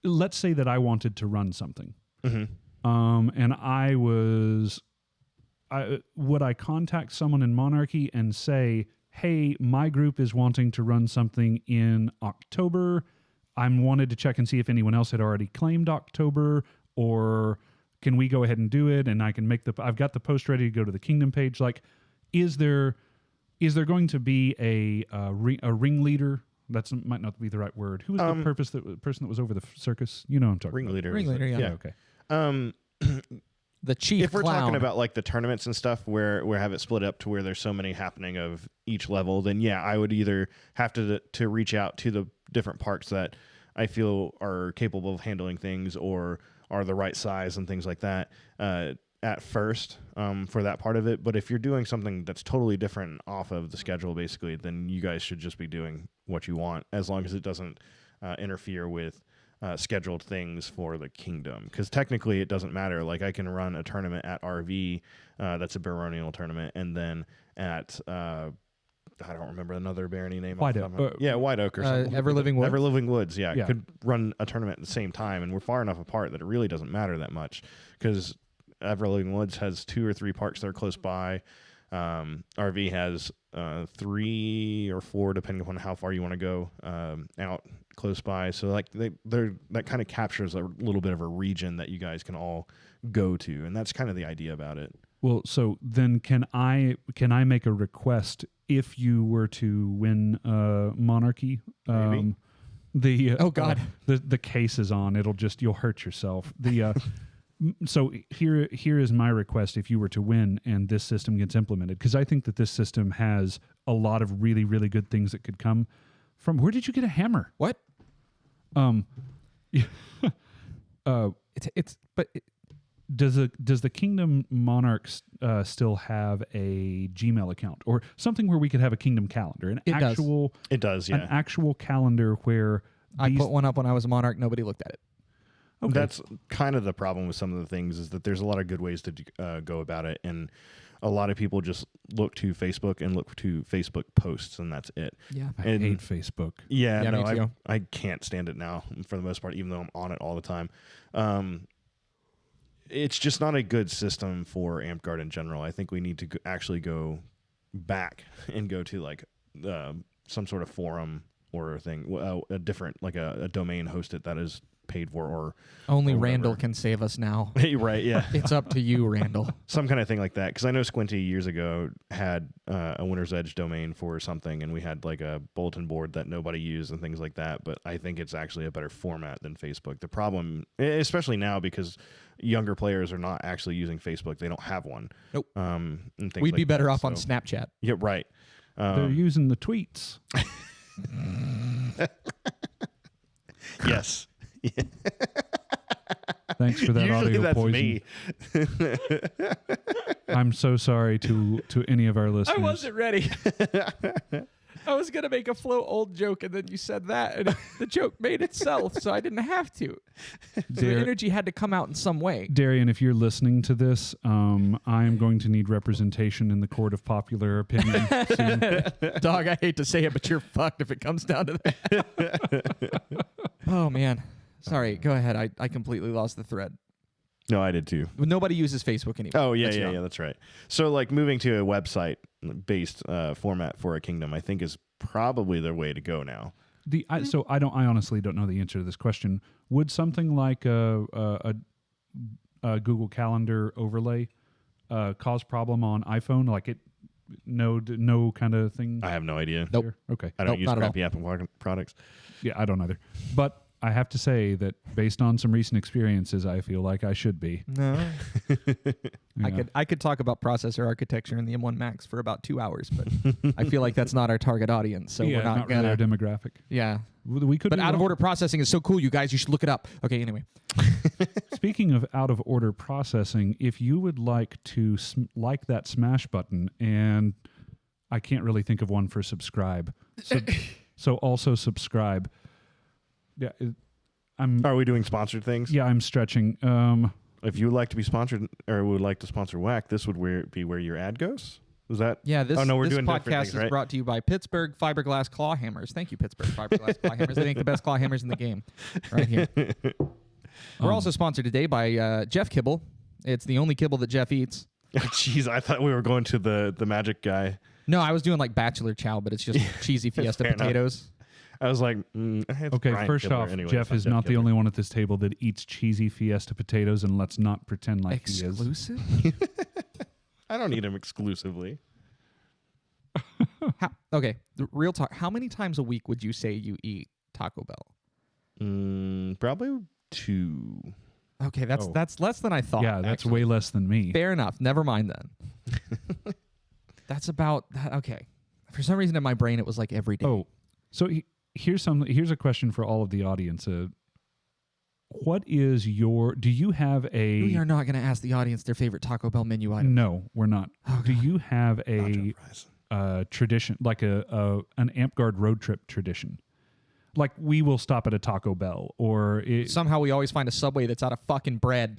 [SPEAKER 2] let's say that I wanted to run something, and would I contact someone in Monarchy and say, hey, my group is wanting to run something in October. I wanted to check and see if anyone else had already claimed October, or can we go ahead and do it? And I can I've got the post ready to go to the Kingdom page. Like, is there going to be a ringleader? That might not be the right word. Who was the person that was over the circus? You know what I'm talking about.
[SPEAKER 1] Ringleader, yeah.
[SPEAKER 2] Okay.
[SPEAKER 1] The chief
[SPEAKER 4] If we're
[SPEAKER 1] clown.
[SPEAKER 4] talking about like the tournaments and stuff where we have it split up to where there's so many happening of each level, then yeah, I would either have to reach out to the different parks that I feel are capable of handling things or are the right size and things like that at first for that part of it. But if you're doing something that's totally different off of the schedule, basically, then you guys should just be doing what you want, as long as it doesn't interfere with scheduled things for the Kingdom, because technically it doesn't matter. Like, I can run a tournament at RV, that's a baronial tournament, and then at I don't remember another barony name.
[SPEAKER 2] White Oak.
[SPEAKER 4] White Oak or something.
[SPEAKER 1] Everliving Woods.
[SPEAKER 4] Everliving Woods, yeah. Could run a tournament at the same time, and we're far enough apart that it really doesn't matter that much, because Everliving Woods has 2 or 3 parks that are close by. RV has 3 or 4, depending upon how far you want to go out close by. So like that kind of captures a little bit of a region that you guys can all go to, and that's kind of the idea about it.
[SPEAKER 2] Well, so then can I make a request if you were to win Monarchy?
[SPEAKER 1] Oh God,
[SPEAKER 2] the case is on. You'll hurt yourself. So here is my request if you were to win and this system gets implemented, because I think that this system has a lot of really, really good things that could come from. Where did you get a hammer?
[SPEAKER 1] What?
[SPEAKER 2] Does the Kingdom Monarchs still have a Gmail account or something where we could have a Kingdom calendar?
[SPEAKER 4] It does, yeah.
[SPEAKER 2] An actual calendar where
[SPEAKER 1] I put one up when I was a Monarch. Nobody looked at it.
[SPEAKER 2] Okay.
[SPEAKER 4] That's kind of the problem with some of the things, is that there's a lot of good ways to go about it, and a lot of people just look to Facebook and look to Facebook posts, and that's it.
[SPEAKER 1] Yeah,
[SPEAKER 2] I hate Facebook.
[SPEAKER 4] Yeah,
[SPEAKER 1] me
[SPEAKER 4] no,
[SPEAKER 1] too.
[SPEAKER 4] I can't stand it now for the most part, even though I'm on it all the time. It's just not a good system for Amtgard in general. I think we need to actually go back and go to like some sort of forum or a thing, a different, like a domain hosted that is paid for or
[SPEAKER 1] Only
[SPEAKER 4] or
[SPEAKER 1] Randall
[SPEAKER 4] whatever.
[SPEAKER 1] can save us now.
[SPEAKER 4] Right, yeah.
[SPEAKER 1] It's up to you, Randall.
[SPEAKER 4] Some kind of thing like that. Because I know Squinty years ago had a Winner's Edge domain for something, and we had like a bulletin board that nobody used and things like that. But I think it's actually a better format than Facebook. The problem, especially now, because younger players are not actually using Facebook. They don't have one.
[SPEAKER 1] Nope.
[SPEAKER 4] And things
[SPEAKER 1] We'd
[SPEAKER 4] like
[SPEAKER 1] be better
[SPEAKER 4] that,
[SPEAKER 1] off on
[SPEAKER 4] so-
[SPEAKER 1] Snapchat.
[SPEAKER 4] Yeah, right.
[SPEAKER 2] They're using the tweets.
[SPEAKER 4] Yes.
[SPEAKER 2] Thanks for that
[SPEAKER 4] Usually
[SPEAKER 2] audio
[SPEAKER 4] that's
[SPEAKER 2] poison.
[SPEAKER 4] me.
[SPEAKER 2] I'm so sorry to any of our listeners.
[SPEAKER 1] I wasn't ready. I was going to make a Flow Old joke, and then you said that, and the joke made itself, so I didn't have to. So the energy had to come out in some way.
[SPEAKER 2] Darian, if you're listening to this, I am going to need representation in the court of popular opinion soon.
[SPEAKER 1] Dog, I hate to say it, but you're fucked if it comes down to that. Oh, man. Sorry, go ahead. I completely lost the thread.
[SPEAKER 4] No, I did too.
[SPEAKER 1] But nobody uses Facebook anymore.
[SPEAKER 4] Oh, yeah,
[SPEAKER 1] That's
[SPEAKER 4] yeah,
[SPEAKER 1] wrong.
[SPEAKER 4] yeah, that's right. So, like, moving to a website-based format for a kingdom, I think is probably the way to go now.
[SPEAKER 2] So I honestly don't know the answer to this question. Would something like a Google Calendar overlay cause problem on iPhone? Like no kind of thing?
[SPEAKER 4] I have no idea.
[SPEAKER 1] Nope.
[SPEAKER 2] Here? Okay.
[SPEAKER 4] I don't
[SPEAKER 1] Nope,
[SPEAKER 4] use
[SPEAKER 1] not at all.
[SPEAKER 4] crappy Apple products.
[SPEAKER 2] Yeah, I don't either. But I have to say that based on some recent experiences, I feel like I should be.
[SPEAKER 1] No.
[SPEAKER 2] Yeah.
[SPEAKER 1] I could talk about processor architecture in the M1 Max for about 2 hours, but I feel like that's not our target audience, so
[SPEAKER 2] yeah,
[SPEAKER 1] we're not
[SPEAKER 2] really
[SPEAKER 1] gonna.
[SPEAKER 2] our demographic.
[SPEAKER 1] Yeah.
[SPEAKER 2] We could.
[SPEAKER 1] But
[SPEAKER 2] be
[SPEAKER 1] out of
[SPEAKER 2] wrong.
[SPEAKER 1] order processing is so cool, you guys. You should look it up. Okay, anyway.
[SPEAKER 2] Speaking of out of order processing, if you would like to like that smash button, and I can't really think of one for subscribe, so also subscribe. Yeah,
[SPEAKER 4] Are we doing sponsored things?
[SPEAKER 2] Yeah, I'm stretching.
[SPEAKER 4] If you would like to be sponsored or would like to sponsor WAK, this would be where your ad goes? Is that?
[SPEAKER 1] Yeah, this,
[SPEAKER 4] Oh, no, we're
[SPEAKER 1] this
[SPEAKER 4] doing different
[SPEAKER 1] podcast
[SPEAKER 4] things,
[SPEAKER 1] is
[SPEAKER 4] right?
[SPEAKER 1] brought to you by Pittsburgh Fiberglass Claw Hammers. Thank you, Pittsburgh Fiberglass Claw Hammers. They make the best claw hammers in the game right here. We're also sponsored today by Jeff Kibble. It's the only kibble that Jeff eats.
[SPEAKER 4] Jeez, I thought we were going to the magic guy.
[SPEAKER 1] No, I was doing like Bachelor Chow, but it's just cheesy Fiesta
[SPEAKER 4] fair enough.
[SPEAKER 1] potatoes.
[SPEAKER 4] I was like, it's
[SPEAKER 2] okay,
[SPEAKER 4] Brian
[SPEAKER 2] first
[SPEAKER 4] Kibler
[SPEAKER 2] off,
[SPEAKER 4] anyway.
[SPEAKER 2] Jeff
[SPEAKER 4] Fuck
[SPEAKER 2] is not the
[SPEAKER 4] Kibler.
[SPEAKER 2] only one at this table that eats cheesy Fiesta potatoes, and let's not pretend like he is.
[SPEAKER 1] Exclusive?
[SPEAKER 4] I don't eat him exclusively.
[SPEAKER 1] Okay, the real talk. How many times a week would you say you eat Taco Bell?
[SPEAKER 4] Probably 2.
[SPEAKER 1] Okay, that's
[SPEAKER 2] Oh.
[SPEAKER 1] that's less than I thought.
[SPEAKER 2] Yeah, that's
[SPEAKER 1] actually.
[SPEAKER 2] way less than me.
[SPEAKER 1] Fair enough. Never mind then. That's about that. Okay. For some reason in my brain it was like every day.
[SPEAKER 2] Oh, so here's a question for all of the audience. What is do you have a?
[SPEAKER 1] We are not going to ask the audience their favorite Taco Bell menu item.
[SPEAKER 2] No, we're not.
[SPEAKER 1] Oh,
[SPEAKER 2] Do
[SPEAKER 1] God.
[SPEAKER 2] you have
[SPEAKER 4] Nacho
[SPEAKER 2] a
[SPEAKER 4] fries.
[SPEAKER 2] tradition, like an AmpGuard road trip tradition? Like we will stop at a Taco Bell, or
[SPEAKER 1] Somehow we always find a Subway that's out of fucking bread.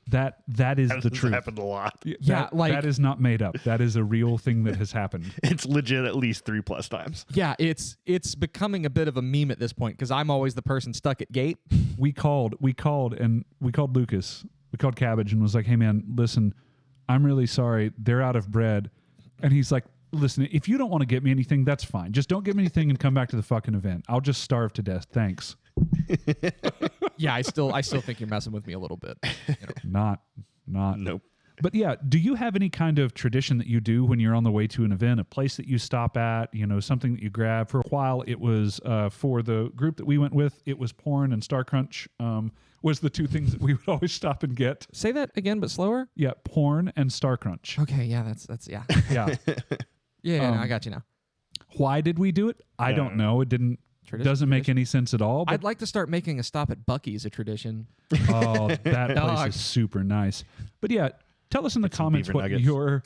[SPEAKER 2] that is
[SPEAKER 4] That
[SPEAKER 2] the
[SPEAKER 4] has
[SPEAKER 2] truth.
[SPEAKER 4] happened a lot.
[SPEAKER 1] Yeah, like-
[SPEAKER 2] that is not made up. That is a real thing that has happened.
[SPEAKER 4] It's legit at least 3+ times.
[SPEAKER 1] Yeah, it's becoming a bit of a meme at this point because I'm always the person stuck at gate.
[SPEAKER 2] We called Lucas. We called Cabbage and was like, "Hey man, listen, I'm really sorry. They're out of bread." And he's like, "Listen, if you don't want to get me anything, that's fine. Just don't get me anything and come back to the fucking event. I'll just starve to death. Thanks."
[SPEAKER 1] Yeah, I still think you're messing with me a little bit.
[SPEAKER 2] Not.
[SPEAKER 4] Nope.
[SPEAKER 2] But yeah, do you have any kind of tradition that you do when you're on the way to an event, a place that you stop at, something that you grab? For a while, it was for the group that we went with, it was porn and Star Crunch was the two things that we would always stop and get.
[SPEAKER 1] Say that again, but slower.
[SPEAKER 2] Yeah, porn and Star Crunch.
[SPEAKER 1] Okay, yeah, that's yeah.
[SPEAKER 2] Yeah.
[SPEAKER 1] Yeah, no, I got you now.
[SPEAKER 2] Why did we do it? I don't know. It doesn't make any sense at all. But
[SPEAKER 1] I'd like to start making a stop at Buc-ee's a tradition.
[SPEAKER 2] oh, that
[SPEAKER 1] Dog.
[SPEAKER 2] place is super nice. But yeah, tell us in the
[SPEAKER 4] some
[SPEAKER 2] comments
[SPEAKER 4] beaver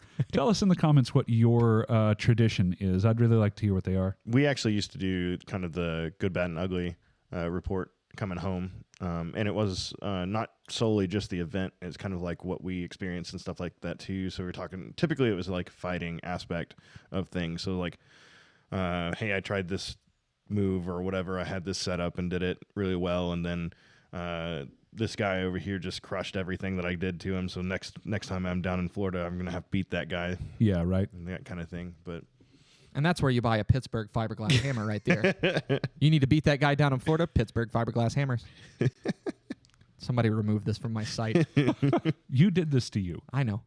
[SPEAKER 2] what your tradition is. I'd really like to hear what they are.
[SPEAKER 4] We actually used to do kind of the good, bad, and ugly report coming home. And it was not solely just the event. It's kind of like what we experienced and stuff like that too. So we're talking, typically it was like fighting aspect of things. So like, hey, I tried this move or whatever. I had this set up and did it really well. And then this guy over here just crushed everything that I did to him. So next time I'm down in Florida, I'm going to have to beat that guy
[SPEAKER 2] Yeah, right.
[SPEAKER 4] and that kind of thing. But
[SPEAKER 1] And that's where you buy a Pittsburgh fiberglass hammer right there. You need to beat that guy down in Florida, Pittsburgh fiberglass hammers. Somebody remove this from my site.
[SPEAKER 2] You did this to you.
[SPEAKER 1] I know.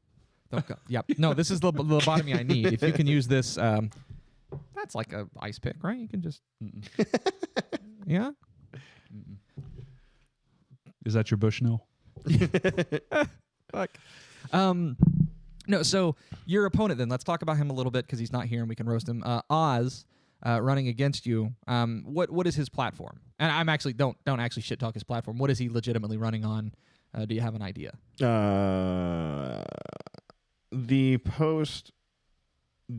[SPEAKER 1] Don't go. Yep. No, this is the lobotomy I need. If you can use this, that's like a ice pick, right? You can just... Yeah?
[SPEAKER 2] Is that your Bushnell?
[SPEAKER 1] Fuck. No, so your opponent then, let's talk about him a little bit because he's not here and we can roast him. Oz, running against you, what is his platform? And I'm actually, don't actually shit talk his platform. What is he legitimately running on? Do you have an idea?
[SPEAKER 4] The post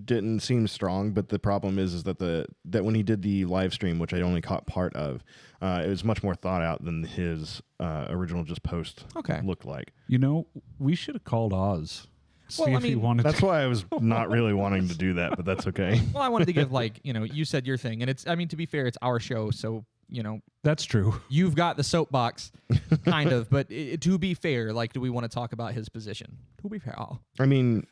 [SPEAKER 4] didn't seem strong, but the problem is that that when he did the live stream, which I only caught part of, it was much more thought out than his original just post looked like.
[SPEAKER 2] You know, we should have called Oz. See if he wanted
[SPEAKER 4] that's
[SPEAKER 2] to.
[SPEAKER 4] why I was not really wanting to do that, but that's okay.
[SPEAKER 1] Well, I wanted to give you said your thing, and it's, I mean, to be fair, it's our show, so
[SPEAKER 2] that's true.
[SPEAKER 1] You've got the soapbox, kind of, but to be fair, do we want to talk about his position? To be fair,
[SPEAKER 4] I mean,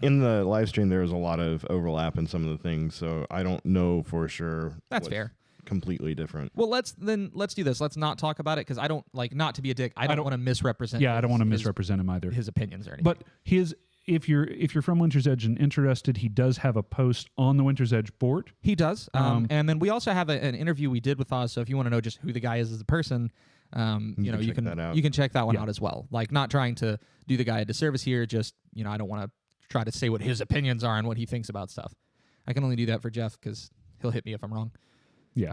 [SPEAKER 4] in the live stream there was a lot of overlap in some of the things, so I don't know for sure.
[SPEAKER 1] That's fair.
[SPEAKER 4] Completely different.
[SPEAKER 1] Well, let's do this. Let's not talk about it because I don't not to be a dick. I don't want to misrepresent.
[SPEAKER 2] Yeah, I don't want to misrepresent him either.
[SPEAKER 1] His opinions or anything.
[SPEAKER 2] But if you're from Winter's Edge and interested, he does have a post on the Winter's Edge board.
[SPEAKER 1] He does. And then we also have an interview we did with Oz. So if you want to know just who the guy is as a person, you can check that one out as well. Not trying to do the guy a disservice here. Just I don't want to try to say what his opinions are and what he thinks about stuff. I can only do that for Jeff because he'll hit me if I'm wrong.
[SPEAKER 2] Yeah.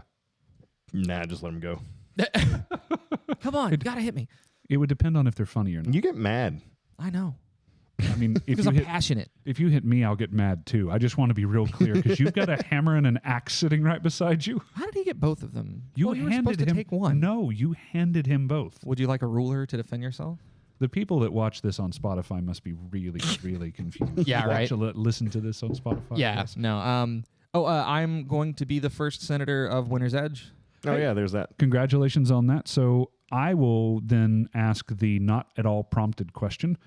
[SPEAKER 4] Nah, just let him go.
[SPEAKER 1] Come on, you gotta hit me.
[SPEAKER 2] It would depend on if they're funny or not.
[SPEAKER 4] You get mad.
[SPEAKER 1] I know.
[SPEAKER 2] I mean,
[SPEAKER 1] because I'm passionate.
[SPEAKER 2] If you hit me, I'll get mad too. I just want to be real clear because you've got a hammer and an axe sitting right beside you.
[SPEAKER 1] How did he get both of them?
[SPEAKER 2] You
[SPEAKER 1] were
[SPEAKER 2] handed
[SPEAKER 1] supposed to
[SPEAKER 2] him.
[SPEAKER 1] Take one.
[SPEAKER 2] No, you handed him both.
[SPEAKER 1] Would you like a ruler to defend yourself?
[SPEAKER 2] The people that watch this on Spotify must be really, really confused.
[SPEAKER 1] Yeah, right.
[SPEAKER 2] Listen to this on Spotify.
[SPEAKER 1] Yeah.
[SPEAKER 2] Yes.
[SPEAKER 1] No. I'm going to be the first senator of Winter's Edge.
[SPEAKER 4] Oh, yeah, there's that.
[SPEAKER 2] Congratulations on that. So I will then ask the not at all prompted question.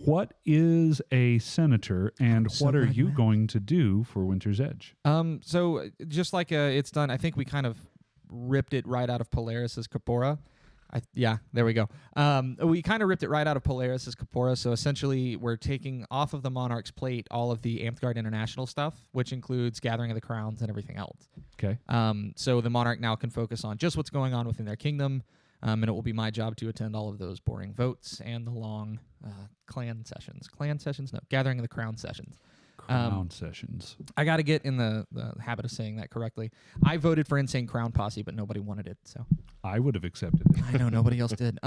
[SPEAKER 2] What is a senator and what are you going to do for Winter's Edge?
[SPEAKER 1] So just like it's done, I think we kind of ripped it right out of Polaris's Corpora. There we go. We kind of ripped it right out of Polaris's Corpora. So essentially, we're taking off of the Monarch's plate all of the Amthgard International stuff, which includes Gathering of the Crowns and everything else.
[SPEAKER 2] Okay.
[SPEAKER 1] So the Monarch now can focus on just what's going on within their kingdom, and it will be my job to attend all of those boring votes and the long clan sessions. Clan sessions? No, Gathering of the Crown sessions.
[SPEAKER 2] Crown sessions.
[SPEAKER 1] I got to get in the habit of saying that correctly. I voted for Insane Crown Posse, but nobody wanted it, so
[SPEAKER 2] I would have accepted it.
[SPEAKER 1] I know nobody else did.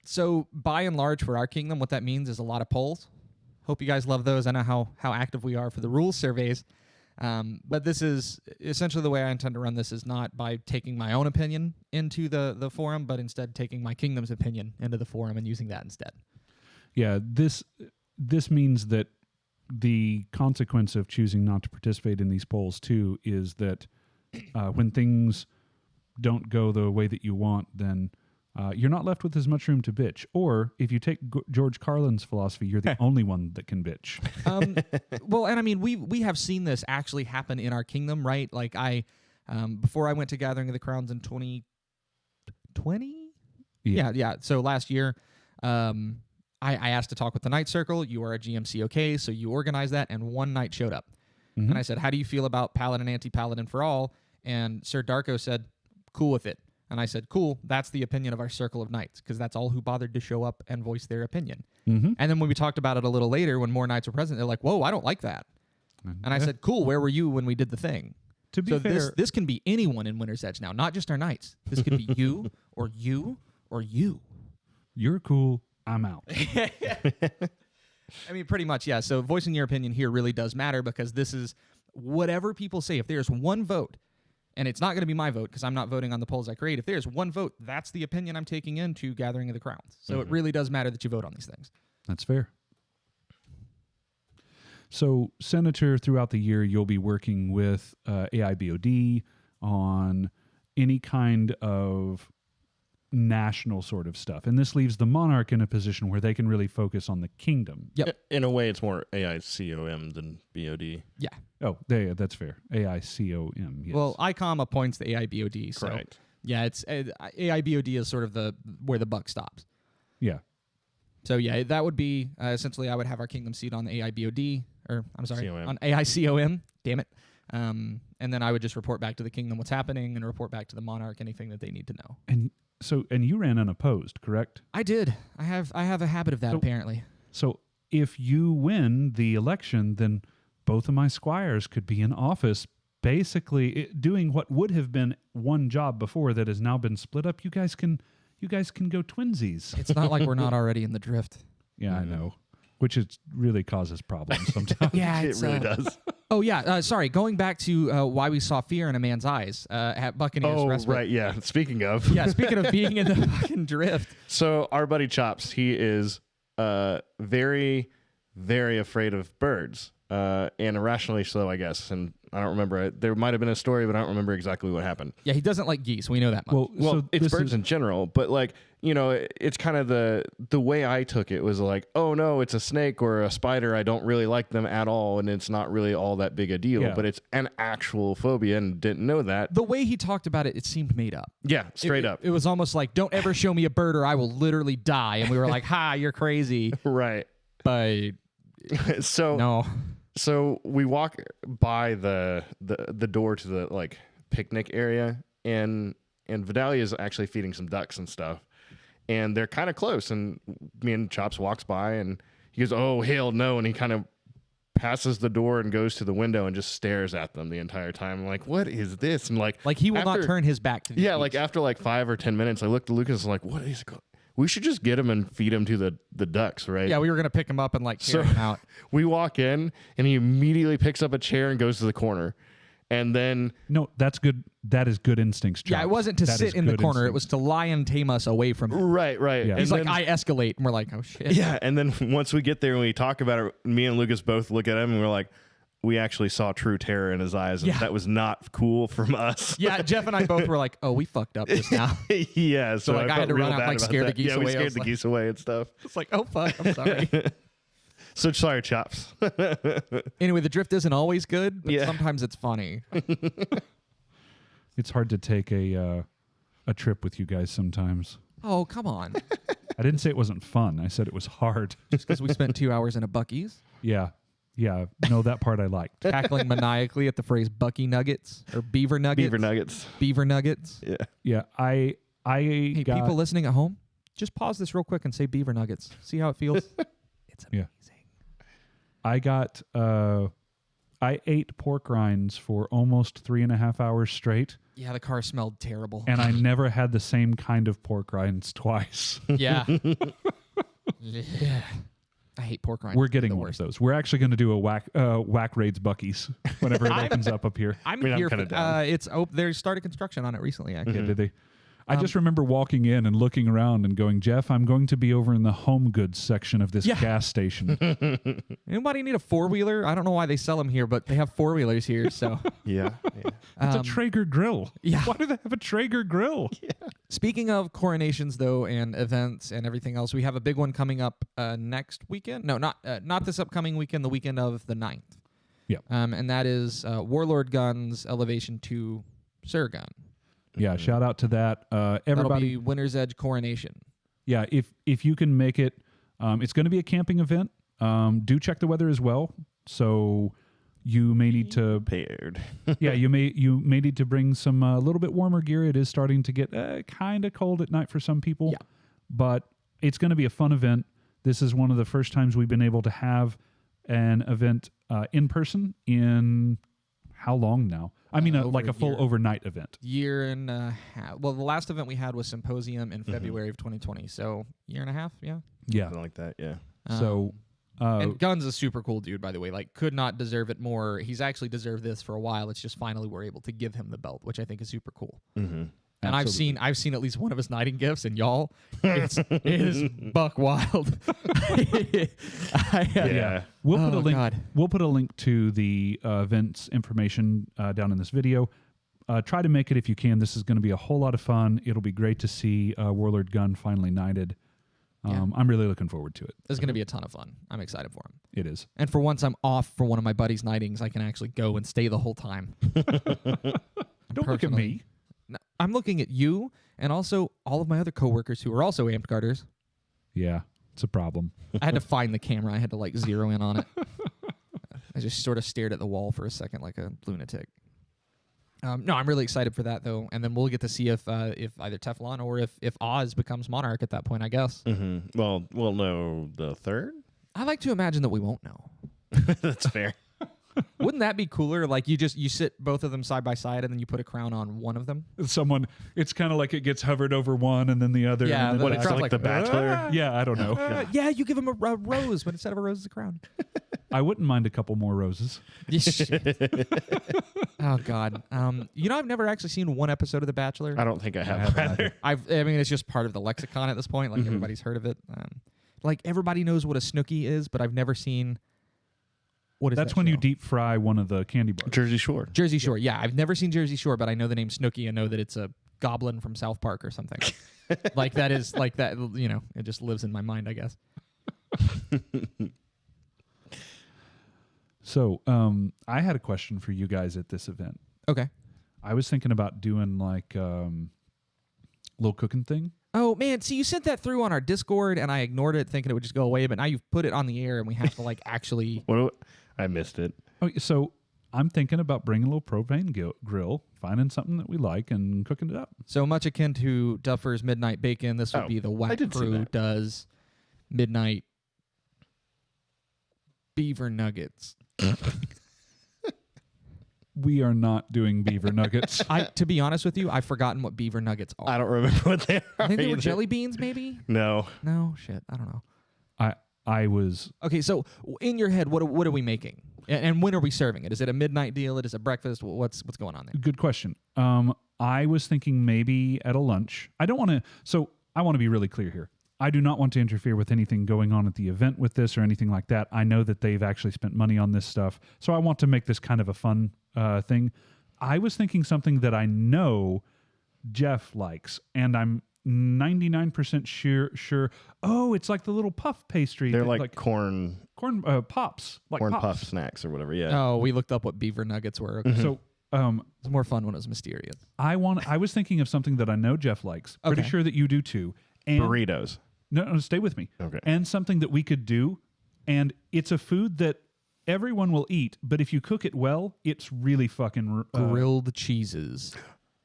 [SPEAKER 1] So by and large for our kingdom, what that means is a lot of polls. Hope you guys love those. I know how active we are for the rules surveys. But this is essentially the way I intend to run this is not by taking my own opinion into the forum, but instead taking my kingdom's opinion into the forum and using that instead.
[SPEAKER 2] Yeah, this means that the consequence of choosing not to participate in these polls too is that when things don't go the way that you want, then you're not left with as much room to bitch. Or if you take George Carlin's philosophy, you're the only one that can bitch.
[SPEAKER 1] Well, and I mean, we have seen this actually happen in our kingdom, right? Like before I went to Gathering of the Crowns in 2020? Yeah. So last year, I asked to talk with the Knight Circle. You are a GMC, okay? So you organized that, and one knight showed up. Mm-hmm. And I said, how do you feel about Paladin, Anti-Paladin for all? And Sir Darko said, cool with it. And I said, cool, that's the opinion of our Circle of Knights, because that's all who bothered to show up and voice their opinion.
[SPEAKER 2] Mm-hmm.
[SPEAKER 1] And then when we talked about it a little later, when more knights were present, they're like, whoa, I don't like that. And I said, cool, where were you when we did the thing?
[SPEAKER 2] To be fair,
[SPEAKER 1] this can be anyone in Winter's Edge now, not just our knights. This could be you or you or you.
[SPEAKER 2] You're cool. I'm out.
[SPEAKER 1] I mean, pretty much, yeah. So voicing your opinion here really does matter because this is whatever people say. If there's one vote, and it's not going to be my vote because I'm not voting on the polls I create. If there's one vote, that's the opinion I'm taking into Gathering of the Crowns. So it really does matter that you vote on these things.
[SPEAKER 2] That's fair. So, Senator, throughout the year, you'll be working with AIBOD on any kind of national sort of stuff. And this leaves the monarch in a position where they can really focus on the kingdom.
[SPEAKER 1] Yep.
[SPEAKER 4] In a way, it's more AICOM than BOD.
[SPEAKER 1] Yeah.
[SPEAKER 2] Oh, that's fair. AICOM. Yes.
[SPEAKER 1] Well, ICOM appoints the AIBOD. So
[SPEAKER 4] Correct.
[SPEAKER 1] yeah, it's AIBOD is sort of where the buck stops.
[SPEAKER 2] yeah.
[SPEAKER 1] So yeah, that would be essentially I would have our kingdom seat on the AIBOD, or I'm sorry,
[SPEAKER 4] COM.
[SPEAKER 1] on AICOM. Damn it. And then I would just report back to the kingdom what's happening and report back to the monarch anything that they need to know.
[SPEAKER 2] And you ran unopposed, correct?
[SPEAKER 1] I did. I have a habit of that apparently.
[SPEAKER 2] So if you win the election, then both of my squires could be in office, basically doing what would have been one job before that has now been split up. You guys can go twinsies.
[SPEAKER 1] It's not like we're not already in the drift.
[SPEAKER 2] Yeah, I know. Which really causes problems sometimes.
[SPEAKER 1] Yeah,
[SPEAKER 4] It really does.
[SPEAKER 1] Oh yeah, sorry. Going back to why we saw fear in a man's eyes at Buccaneers
[SPEAKER 4] Oh,
[SPEAKER 1] Respite.
[SPEAKER 4] right. Yeah. Speaking of.
[SPEAKER 1] Yeah, speaking of being in the fucking drift.
[SPEAKER 4] So our buddy Chops, he is very, very afraid of birds, and irrationally so, I guess. And I don't remember. There might have been a story, but I don't remember exactly what happened.
[SPEAKER 1] Yeah, he doesn't like geese. We know that much.
[SPEAKER 2] Well,
[SPEAKER 4] Well,
[SPEAKER 2] so
[SPEAKER 4] it's
[SPEAKER 2] this
[SPEAKER 4] birds
[SPEAKER 2] is-
[SPEAKER 4] in general, but like, it's kind of the way I took it was like, oh no, it's a snake or a spider. I don't really like them at all, and it's not really all that big a deal.
[SPEAKER 2] Yeah.
[SPEAKER 4] But it's an actual phobia, and didn't know that.
[SPEAKER 1] The way he talked about it, it seemed made up.
[SPEAKER 4] Yeah, straight up.
[SPEAKER 1] It was almost like, don't ever show me a bird or I will literally die. And we were like, ha, you're crazy.
[SPEAKER 4] Right.
[SPEAKER 1] But
[SPEAKER 4] So
[SPEAKER 1] no.
[SPEAKER 4] So we walk by the door to the like picnic area, and Vidalia is actually feeding some ducks and stuff, and they're kind of close. And me and Chops walks by, and he goes, "Oh hell no!" And he kind of passes the door and goes to the window and just stares at them the entire time. I'm like, "What is this?" And like
[SPEAKER 1] He will not
[SPEAKER 4] after-
[SPEAKER 1] turn his back to the
[SPEAKER 4] Yeah,
[SPEAKER 1] geese.
[SPEAKER 4] like after like 5 or 10 minutes, I looked at Lucas and was like, "What is going?" We should just get him and feed him to the ducks, right?
[SPEAKER 1] Yeah, we were going to pick him up and like carry him out.
[SPEAKER 4] We walk in, and he immediately picks up a chair and goes to the corner. And then,
[SPEAKER 2] No, that's good. That is good instincts,
[SPEAKER 1] Yeah,
[SPEAKER 2] Chuck.
[SPEAKER 1] it wasn't to
[SPEAKER 2] That
[SPEAKER 1] sit
[SPEAKER 2] is
[SPEAKER 1] in the
[SPEAKER 2] good
[SPEAKER 1] corner. It
[SPEAKER 2] instincts.
[SPEAKER 1] was to lion tame us away from him.
[SPEAKER 4] right.
[SPEAKER 2] Yeah.
[SPEAKER 1] He's
[SPEAKER 4] And
[SPEAKER 1] like, I escalate. And we're like, oh shit.
[SPEAKER 4] yeah. And then once we get there and we talk about it, me and Lucas both look at him and we're like, we actually saw true terror in his eyes. And
[SPEAKER 1] Yeah.
[SPEAKER 4] that was not cool from us.
[SPEAKER 1] Yeah, Jeff and I both were like, oh, we fucked up just now.
[SPEAKER 4] Yeah. So
[SPEAKER 1] like, I had
[SPEAKER 4] felt
[SPEAKER 1] to
[SPEAKER 4] real
[SPEAKER 1] run out,
[SPEAKER 4] bad
[SPEAKER 1] like,
[SPEAKER 4] about
[SPEAKER 1] scare the
[SPEAKER 4] that.
[SPEAKER 1] geese
[SPEAKER 4] Yeah,
[SPEAKER 1] away.
[SPEAKER 4] we
[SPEAKER 1] I
[SPEAKER 4] scared
[SPEAKER 1] was
[SPEAKER 4] the
[SPEAKER 1] like-
[SPEAKER 4] geese away and stuff.
[SPEAKER 1] It's like, oh fuck, I'm sorry.
[SPEAKER 4] So sorry, Chops.
[SPEAKER 1] Anyway, the drift isn't always good, but
[SPEAKER 4] Yeah.
[SPEAKER 1] sometimes it's funny.
[SPEAKER 2] It's hard to take a trip with you guys sometimes.
[SPEAKER 1] Oh, come on.
[SPEAKER 2] I didn't say it wasn't fun. I said it was hard.
[SPEAKER 1] Just because we spent 2 hours in a Buc-ee's
[SPEAKER 2] Yeah. No, that part I liked.
[SPEAKER 1] cackling maniacally at the phrase Bucky Nuggets or Beaver Nuggets.
[SPEAKER 4] Beaver nuggets.
[SPEAKER 1] Beaver Nuggets.
[SPEAKER 4] Yeah.
[SPEAKER 2] Yeah, I
[SPEAKER 1] Hey,
[SPEAKER 2] got,
[SPEAKER 1] people listening at home, just pause this real quick and say Beaver Nuggets. See how it feels? It's amazing.
[SPEAKER 2] Yeah. I ate pork rinds for almost 3.5 hours straight,
[SPEAKER 1] Yeah, the car smelled terrible.
[SPEAKER 2] and I never had the same kind of pork rinds twice.
[SPEAKER 1] Yeah. Yeah. I hate pork rinds.
[SPEAKER 2] We're
[SPEAKER 1] They're
[SPEAKER 2] getting
[SPEAKER 1] the
[SPEAKER 2] one of
[SPEAKER 1] worst.
[SPEAKER 2] those. We're actually going to do a whack raids Bucky's whenever it opens up here.
[SPEAKER 1] I'm
[SPEAKER 4] mean, I'm
[SPEAKER 1] here
[SPEAKER 4] kinda
[SPEAKER 1] for
[SPEAKER 4] down.
[SPEAKER 1] they started construction on it recently, actually.
[SPEAKER 2] Yeah, did they? I just remember walking in and looking around and going, Jeff, I'm going to be over in the home goods section of this
[SPEAKER 1] Yeah.
[SPEAKER 2] gas station.
[SPEAKER 1] Anybody need a four-wheeler? I don't know why they sell them here, but they have four-wheelers here, so.
[SPEAKER 4] Yeah.
[SPEAKER 2] It's a Traeger grill.
[SPEAKER 1] yeah.
[SPEAKER 2] Why do they have a Traeger grill?
[SPEAKER 1] Speaking of coronations, though, and events and everything else, we have a big one coming up next weekend. No, not this upcoming weekend, the weekend of the 9th.
[SPEAKER 2] Yeah.
[SPEAKER 1] And that is Warlord Guns Elevation to Surgun.
[SPEAKER 2] Yeah, shout out to that.
[SPEAKER 1] That'll
[SPEAKER 2] Everybody,
[SPEAKER 1] be Winter's Edge Coronation.
[SPEAKER 2] yeah, if you can make it, it's going to be a camping event. Do check the weather as well. So you may need to,
[SPEAKER 4] Paired.
[SPEAKER 2] yeah, you may need to bring some a little bit warmer gear. It is starting to get kind of cold at night for some people.
[SPEAKER 1] Yeah.
[SPEAKER 2] But it's going to be a fun event. This is one of the first times we've been able to have an event in person in how long now? I mean,
[SPEAKER 1] Over
[SPEAKER 2] like a
[SPEAKER 1] a
[SPEAKER 2] full
[SPEAKER 1] year.
[SPEAKER 2] overnight event.
[SPEAKER 1] Year and a half. Well, the last event we had was Symposium in February of 2020. So, year and a half, yeah.
[SPEAKER 2] Yeah.
[SPEAKER 4] Something like that. Yeah.
[SPEAKER 2] So,
[SPEAKER 1] And Guns is a super cool dude, by the way. Like, could not deserve it more. He's actually deserved this for a while. It's just finally we're able to give him the belt, which I think is super cool.
[SPEAKER 4] Mm-hmm.
[SPEAKER 1] And I've seen at least one of his knighting gifts, and y'all, it is buck wild.
[SPEAKER 4] Yeah.
[SPEAKER 2] we'll put a
[SPEAKER 1] Oh,
[SPEAKER 2] link.
[SPEAKER 1] God.
[SPEAKER 2] We'll put a link to the event's information down in this video. Try to make it if you can. This is going to be a whole lot of fun. It'll be great to see Warlord Gunn finally knighted. I'm really looking forward to it.
[SPEAKER 1] This is going to be a ton of fun. I'm excited for him.
[SPEAKER 2] It is.
[SPEAKER 1] And for once I'm off for one of my buddy's knightings, I can actually go and stay the whole time.
[SPEAKER 2] Don't look at me.
[SPEAKER 1] No, I'm looking at you and also all of my other coworkers who are also amped guarders.
[SPEAKER 2] Yeah, it's a problem.
[SPEAKER 1] I had to find the camera. I had to like zero in on it. I just sort of stared at the wall for a second like a lunatic. No, I'm really excited for that though, and then we'll get to see if either Teflon or if Oz becomes monarch at that point, I guess.
[SPEAKER 4] Mm-hmm. Well, we'll know the third. I
[SPEAKER 1] like to imagine that we won't know.
[SPEAKER 4] That's fair.
[SPEAKER 1] Wouldn't that be cooler? Like you sit both of them side by side, and then you put a crown on one of them.
[SPEAKER 2] It's kind of like it gets hovered over one and then the other.
[SPEAKER 1] Yeah,
[SPEAKER 2] and then
[SPEAKER 4] it's like The Bachelor.
[SPEAKER 2] Yeah, I don't know.
[SPEAKER 1] Yeah, you give him a rose, but instead of a rose, it's a crown.
[SPEAKER 2] I wouldn't mind a couple more roses.
[SPEAKER 1] Oh God. I've never actually seen one episode of The Bachelor.
[SPEAKER 4] I don't think I have either.
[SPEAKER 1] I mean, it's just part of the lexicon at this point. Like everybody's heard of it. Like everybody knows what a Snooki is, but I've never seen. What is
[SPEAKER 2] That's
[SPEAKER 1] that
[SPEAKER 2] when
[SPEAKER 1] show?
[SPEAKER 2] You deep fry one of the candy bars.
[SPEAKER 4] Jersey Shore.
[SPEAKER 1] Jersey Shore. Yeah, I've never seen Jersey Shore, but I know the name Snooki and know that it's a goblin from South Park or something. Like that is like that. It just lives in my mind, I guess.
[SPEAKER 2] So, I had a question for you guys at this event.
[SPEAKER 1] Okay.
[SPEAKER 2] I was thinking about doing like little cooking thing.
[SPEAKER 1] Oh man, see, you sent that through on our Discord, and I ignored it, thinking it would just go away. But now you've put it on the air, and we have to like actually.
[SPEAKER 4] I missed it.
[SPEAKER 2] Okay, so I'm thinking about bringing a little propane grill, finding something that we like, and cooking it up.
[SPEAKER 1] So much akin to Duffer's Midnight Bacon. This would be the WAK crew does midnight beaver nuggets.
[SPEAKER 2] We are not doing beaver nuggets.
[SPEAKER 1] To be honest with you, I've forgotten what beaver nuggets are.
[SPEAKER 4] I don't remember what they are.
[SPEAKER 1] I think they were
[SPEAKER 4] either.
[SPEAKER 1] jelly beans, maybe?
[SPEAKER 4] No.
[SPEAKER 1] No, shit. I don't know.
[SPEAKER 2] I was...
[SPEAKER 1] Okay, so in your head, what are we making? And when are we serving it? Is it a midnight deal? Is it breakfast? What's going on there?
[SPEAKER 2] Good question. I was thinking maybe at a lunch. I don't want to... So I want to be really clear here. I do not want to interfere with anything going on at the event with this or anything like that. I know that they've actually spent money on this stuff, so I want to make this kind of a fun thing. I was thinking something that I know Jeff likes, and I'm 99% sure. Oh, it's like the little puff pastry.
[SPEAKER 4] They're like corn
[SPEAKER 2] pops. Like
[SPEAKER 4] corn
[SPEAKER 2] pops.
[SPEAKER 4] puff snacks or whatever, yeah.
[SPEAKER 1] Oh, we looked up what beaver nuggets were. Okay.
[SPEAKER 2] So
[SPEAKER 1] it's more fun when it was mysterious.
[SPEAKER 2] I was thinking of something that I know Jeff likes. Pretty sure that you do too. And
[SPEAKER 4] burritos.
[SPEAKER 2] No, stay with me.
[SPEAKER 4] Okay.
[SPEAKER 2] And something that we could do, and it's a food that everyone will eat, but if you cook it well, it's really fucking
[SPEAKER 1] grilled cheeses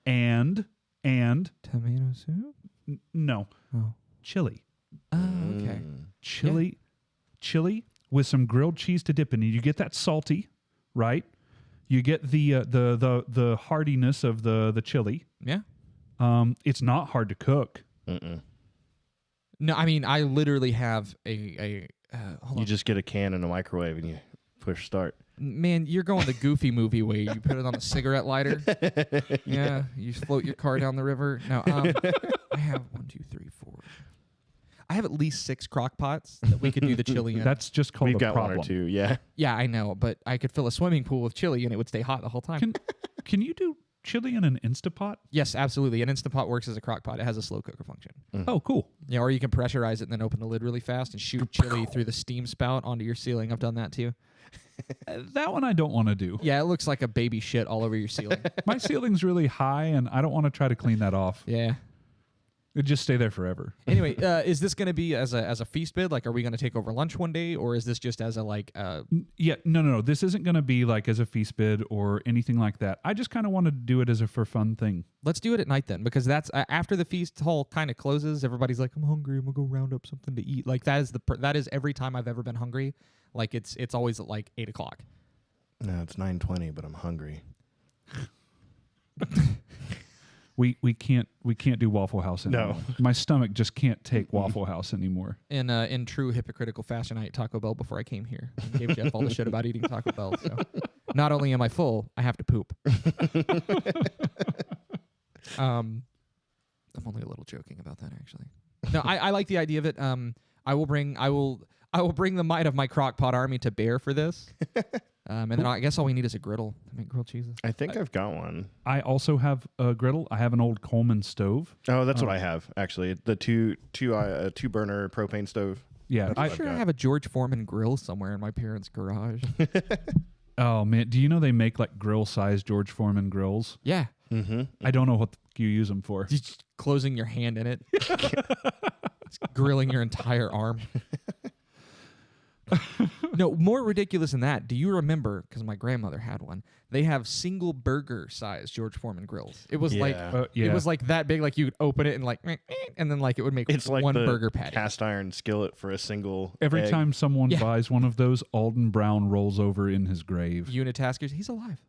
[SPEAKER 2] and
[SPEAKER 1] tomato soup.
[SPEAKER 2] No, chili.
[SPEAKER 1] Oh, okay.
[SPEAKER 2] Chili with some grilled cheese to dip in. You get that salty, right? You get the hardiness of the chili.
[SPEAKER 1] Yeah.
[SPEAKER 2] It's not hard to cook.
[SPEAKER 1] No, I mean I literally have a. Hold
[SPEAKER 4] you
[SPEAKER 1] on.
[SPEAKER 4] just get a can in a microwave and you push start.
[SPEAKER 1] Man, you're going the Goofy movie way. You put it on a cigarette lighter. Yeah, you float your car down the river. No, I have 1, 2, 3, 4. I have at least 6 crock pots that we could do the chili in.
[SPEAKER 2] That's just called
[SPEAKER 4] We've
[SPEAKER 2] a
[SPEAKER 4] got
[SPEAKER 2] problem.
[SPEAKER 4] 1 or 2, yeah.
[SPEAKER 1] Yeah, I know, but I could fill a swimming pool with chili and it would stay hot the whole time.
[SPEAKER 2] Can you do chili in an Instapot?
[SPEAKER 1] Yes, absolutely. An Instant Pot works as a crock pot. It has a slow cooker function.
[SPEAKER 2] Oh, cool.
[SPEAKER 1] Yeah, or you can pressurize it and then open the lid really fast and shoot chili through the steam spout onto your ceiling. I've done that too.
[SPEAKER 2] That one I don't want to do.
[SPEAKER 1] Yeah, it looks like a baby shit all over your ceiling.
[SPEAKER 2] My ceiling's really high, and I don't want to try to clean that off.
[SPEAKER 1] Yeah.
[SPEAKER 2] It'd just stay there forever.
[SPEAKER 1] Anyway, is this going to be as a feast bid? Like, are we going to take over lunch one day, or is this just as a like?
[SPEAKER 2] Yeah, no. This isn't going to be like as a feast bid or anything like that. I just kind of want to do it as a for fun thing.
[SPEAKER 1] Let's do it at night then, because that's after the feast hall kind of closes. Everybody's like, I'm hungry. I'm gonna go round up something to eat. Like that is every time I've ever been hungry. Like it's always at like 8 o'clock.
[SPEAKER 4] No, it's 9:20, but I'm hungry.
[SPEAKER 2] We can't do Waffle House anymore.
[SPEAKER 4] No.
[SPEAKER 2] My stomach just can't take Waffle House anymore.
[SPEAKER 1] In true hypocritical fashion, I ate Taco Bell before I came here. I gave Jeff all the shit about eating Taco Bell. So not only am I full, I have to poop. I'm only a little joking about that, actually. No, I like the idea of it. I will bring the might of my crock pot army to bear for this. And then I guess all we need is a griddle to make grilled cheeses.
[SPEAKER 4] I think I've got one.
[SPEAKER 2] I also have a griddle. I have an old Coleman stove.
[SPEAKER 4] Oh, that's what I have actually. The two burner propane stove.
[SPEAKER 2] Yeah,
[SPEAKER 1] I'm sure I have a George Foreman grill somewhere in my parents' garage.
[SPEAKER 2] Oh man, do you know they make like grill-sized George Foreman grills?
[SPEAKER 1] Yeah.
[SPEAKER 4] Mm-hmm.
[SPEAKER 2] I don't know what you use them for.
[SPEAKER 1] Just closing your hand in it. It's grilling your entire arm. No, more ridiculous than that. Do you remember, because my grandmother had one, they have single burger size George Foreman grills. It was like
[SPEAKER 2] Yeah.
[SPEAKER 1] it was like that big, like you'd open it and like and then like it would make
[SPEAKER 4] It's like
[SPEAKER 1] one
[SPEAKER 4] the
[SPEAKER 1] burger patty.
[SPEAKER 4] cast iron skillet for a single.
[SPEAKER 2] Every
[SPEAKER 4] egg.
[SPEAKER 2] time someone
[SPEAKER 1] Yeah.
[SPEAKER 2] buys one of those, Alden Brown rolls over in his grave.
[SPEAKER 1] Unitaskers, he's alive.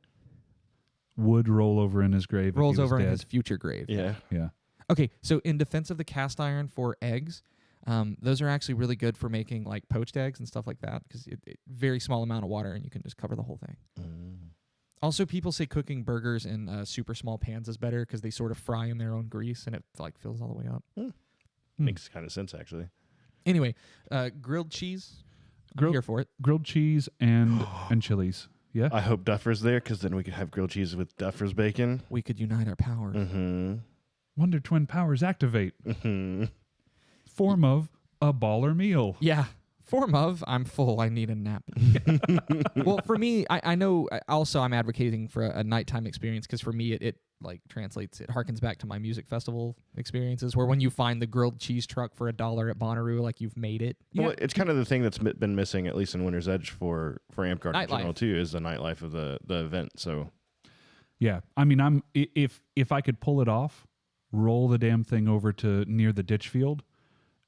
[SPEAKER 2] Would roll over in his grave. if
[SPEAKER 1] Rolls
[SPEAKER 2] he was
[SPEAKER 1] over in
[SPEAKER 2] dead.
[SPEAKER 1] his future grave.
[SPEAKER 4] Yeah.
[SPEAKER 2] Yeah.
[SPEAKER 1] Okay, so in defense of the cast iron for eggs, those are actually really good for making like poached eggs and stuff like that because very small amount of water and you can just cover the whole thing. Also, people say cooking burgers in super small pans is better because they sort of fry in their own grease and it like fills all the way up.
[SPEAKER 4] Makes kind of sense actually.
[SPEAKER 1] Anyway, grilled cheese. I'm
[SPEAKER 2] Grilled-
[SPEAKER 1] here for it.
[SPEAKER 2] Grilled cheese and chilies. Yeah.
[SPEAKER 4] I hope Duffer's there because then we could have grilled cheese with Duffer's bacon.
[SPEAKER 1] We could unite our powers.
[SPEAKER 4] Mm-hmm.
[SPEAKER 2] Wonder Twin powers activate.
[SPEAKER 4] Mm-hmm.
[SPEAKER 2] Form of a baller meal.
[SPEAKER 1] Yeah. Form of I'm full. I need a nap. Well, for me, I know. Also, I'm advocating for a nighttime experience because for me, it like translates. It harkens back to my music festival experiences, where when you find the grilled cheese truck for $1 at Bonnaroo, like you've made it.
[SPEAKER 4] Well, it's kind of the thing that's been missing, at least in Winter's Edge for Amp Guard in
[SPEAKER 1] Nightlife.
[SPEAKER 4] general too, is the nightlife of the event. So
[SPEAKER 2] Yeah. I mean, if I could pull it off, roll the damn thing over to near the ditch field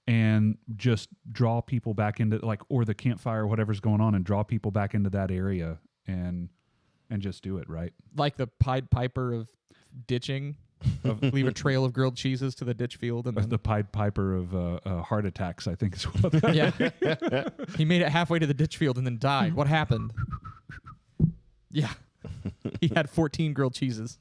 [SPEAKER 2] and just draw people back into like or the campfire or whatever's going on and draw people back into that area and just do it, right?
[SPEAKER 1] Like the Pied Piper of ditching, leave a trail of grilled cheeses to the ditch field, and then
[SPEAKER 2] The Pied Piper of heart attacks, I think is what that
[SPEAKER 1] yeah, he made it halfway to the ditch field and then died. What happened? Yeah, he had 14 grilled cheeses.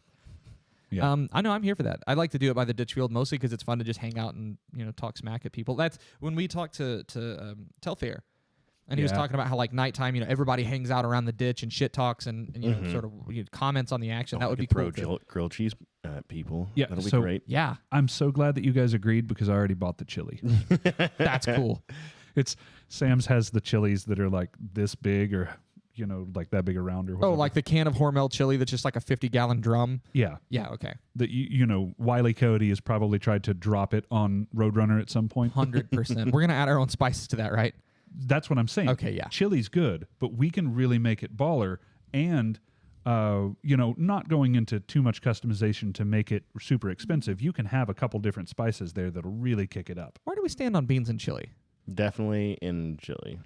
[SPEAKER 2] Yeah.
[SPEAKER 1] I know I'm here for that. I like to do it by the ditch field mostly because it's fun to just hang out and talk smack at people. That's when we talked to Telfair, and he was
[SPEAKER 2] Yeah.
[SPEAKER 1] talking about how like nighttime, everybody hangs out around the ditch and shit talks and sort of comments on the action. That would be
[SPEAKER 4] throw
[SPEAKER 1] cool.
[SPEAKER 4] grilled cheese at people.
[SPEAKER 2] Yeah,
[SPEAKER 4] that'll be
[SPEAKER 2] so-
[SPEAKER 4] great.
[SPEAKER 1] Yeah,
[SPEAKER 2] I'm so glad that you guys agreed because I already bought the chili.
[SPEAKER 1] that's cool.
[SPEAKER 2] It's Sam's has the chilies that are like this big or like that big around or whatever.
[SPEAKER 1] Oh, like the can of Hormel chili that's just like a 50-gallon drum.
[SPEAKER 2] yeah.
[SPEAKER 1] Yeah, okay.
[SPEAKER 2] That Wiley Cody has probably tried to drop it on Roadrunner at some point.
[SPEAKER 1] 100%. We're gonna add our own spices to that, right?
[SPEAKER 2] That's what I'm saying.
[SPEAKER 1] Okay, yeah.
[SPEAKER 2] Chili's good, but we can really make it baller and not going into too much customization to make it super expensive. You can have a couple different spices there that'll really kick it up.
[SPEAKER 1] Where do we stand on beans and chili?
[SPEAKER 4] Definitely in chili.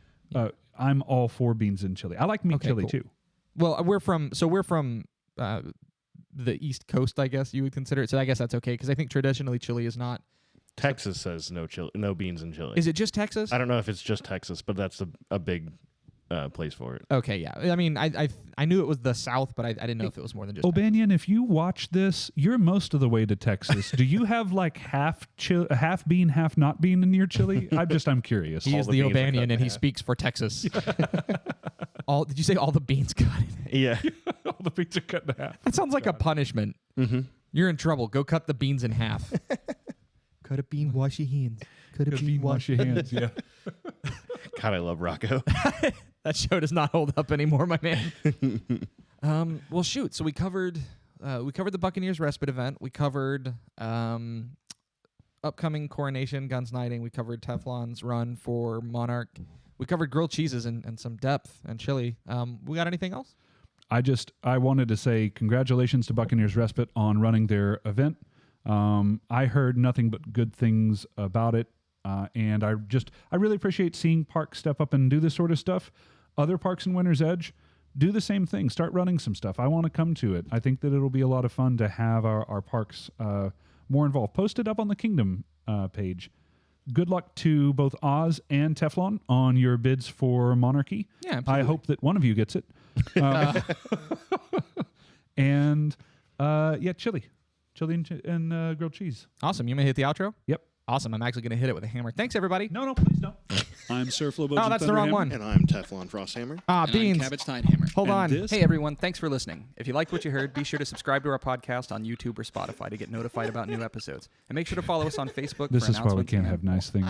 [SPEAKER 2] I'm all for beans and chili. I like meat
[SPEAKER 1] Okay,
[SPEAKER 2] chili
[SPEAKER 1] cool.
[SPEAKER 2] too.
[SPEAKER 1] Well, we're from the East Coast, I guess you would consider it. So I guess that's okay because I think traditionally chili is not.
[SPEAKER 4] Texas says no beans and chili.
[SPEAKER 1] Is it just Texas?
[SPEAKER 4] I don't know if it's just Texas, but that's a big place for it.
[SPEAKER 1] Okay, yeah. I mean, I knew it was the South, but I didn't know if it was more than just.
[SPEAKER 2] O'Banion, if you watch this, you're most of the way to Texas. Do you have like half bean, half not bean in your chili? I'm curious.
[SPEAKER 1] He is
[SPEAKER 4] the
[SPEAKER 1] the
[SPEAKER 4] beans are cut
[SPEAKER 1] O'Banion,
[SPEAKER 4] in
[SPEAKER 1] and he
[SPEAKER 4] half.
[SPEAKER 1] speaks for Texas. Did you say all the beans cut in?
[SPEAKER 4] Yeah.
[SPEAKER 2] All the beans are cut in half.
[SPEAKER 1] That sounds like a punishment.
[SPEAKER 4] Mm-hmm.
[SPEAKER 1] You're in trouble. Go cut the beans in half. Cut a bean, wash your hands. Cut a bean,
[SPEAKER 2] Wash your hands. Yeah.
[SPEAKER 4] God, I love Rocco.
[SPEAKER 1] That show does not hold up anymore, my man. Well, shoot. So we covered the Buccaneers respite event. We covered upcoming Coronation Guns Knighting. We covered Teflon's run for Monarch. We covered grilled cheeses and some depth and chili. We got anything else?
[SPEAKER 2] I wanted to say congratulations to Buccaneers Respite on running their event. I heard nothing but good things about it. And I really appreciate seeing parks step up and do this sort of stuff. Other parks in Winter's Edge, do the same thing. Start running some stuff. I want to come to it. I think that it'll be a lot of fun to have our parks more involved. Post it up on the Kingdom page. Good luck to both Oz and Teflon on your bids for Monarchy.
[SPEAKER 1] Yeah, absolutely.
[SPEAKER 2] I hope that one of you gets it. And chili and grilled cheese.
[SPEAKER 1] Awesome. You may hit the outro?
[SPEAKER 2] Yep.
[SPEAKER 1] Awesome. I'm actually going to hit it with a hammer. Thanks, everybody.
[SPEAKER 2] No, please don't.
[SPEAKER 3] I'm Surflow
[SPEAKER 1] Oh, that's the wrong one.
[SPEAKER 4] And I'm Teflon Frosthammer.
[SPEAKER 1] Ah,
[SPEAKER 5] And
[SPEAKER 1] beans.
[SPEAKER 5] I'm Cabbage Tidehammer.
[SPEAKER 1] Hold
[SPEAKER 3] And
[SPEAKER 1] on.
[SPEAKER 3] this-
[SPEAKER 1] Hey, everyone. Thanks for listening. If you liked what you heard, be sure to subscribe to our podcast on YouTube or Spotify to get notified about new episodes. And make sure to follow us on Facebook
[SPEAKER 2] This
[SPEAKER 1] for
[SPEAKER 2] is why we
[SPEAKER 1] announcements
[SPEAKER 2] can't
[SPEAKER 1] and
[SPEAKER 2] have nice things.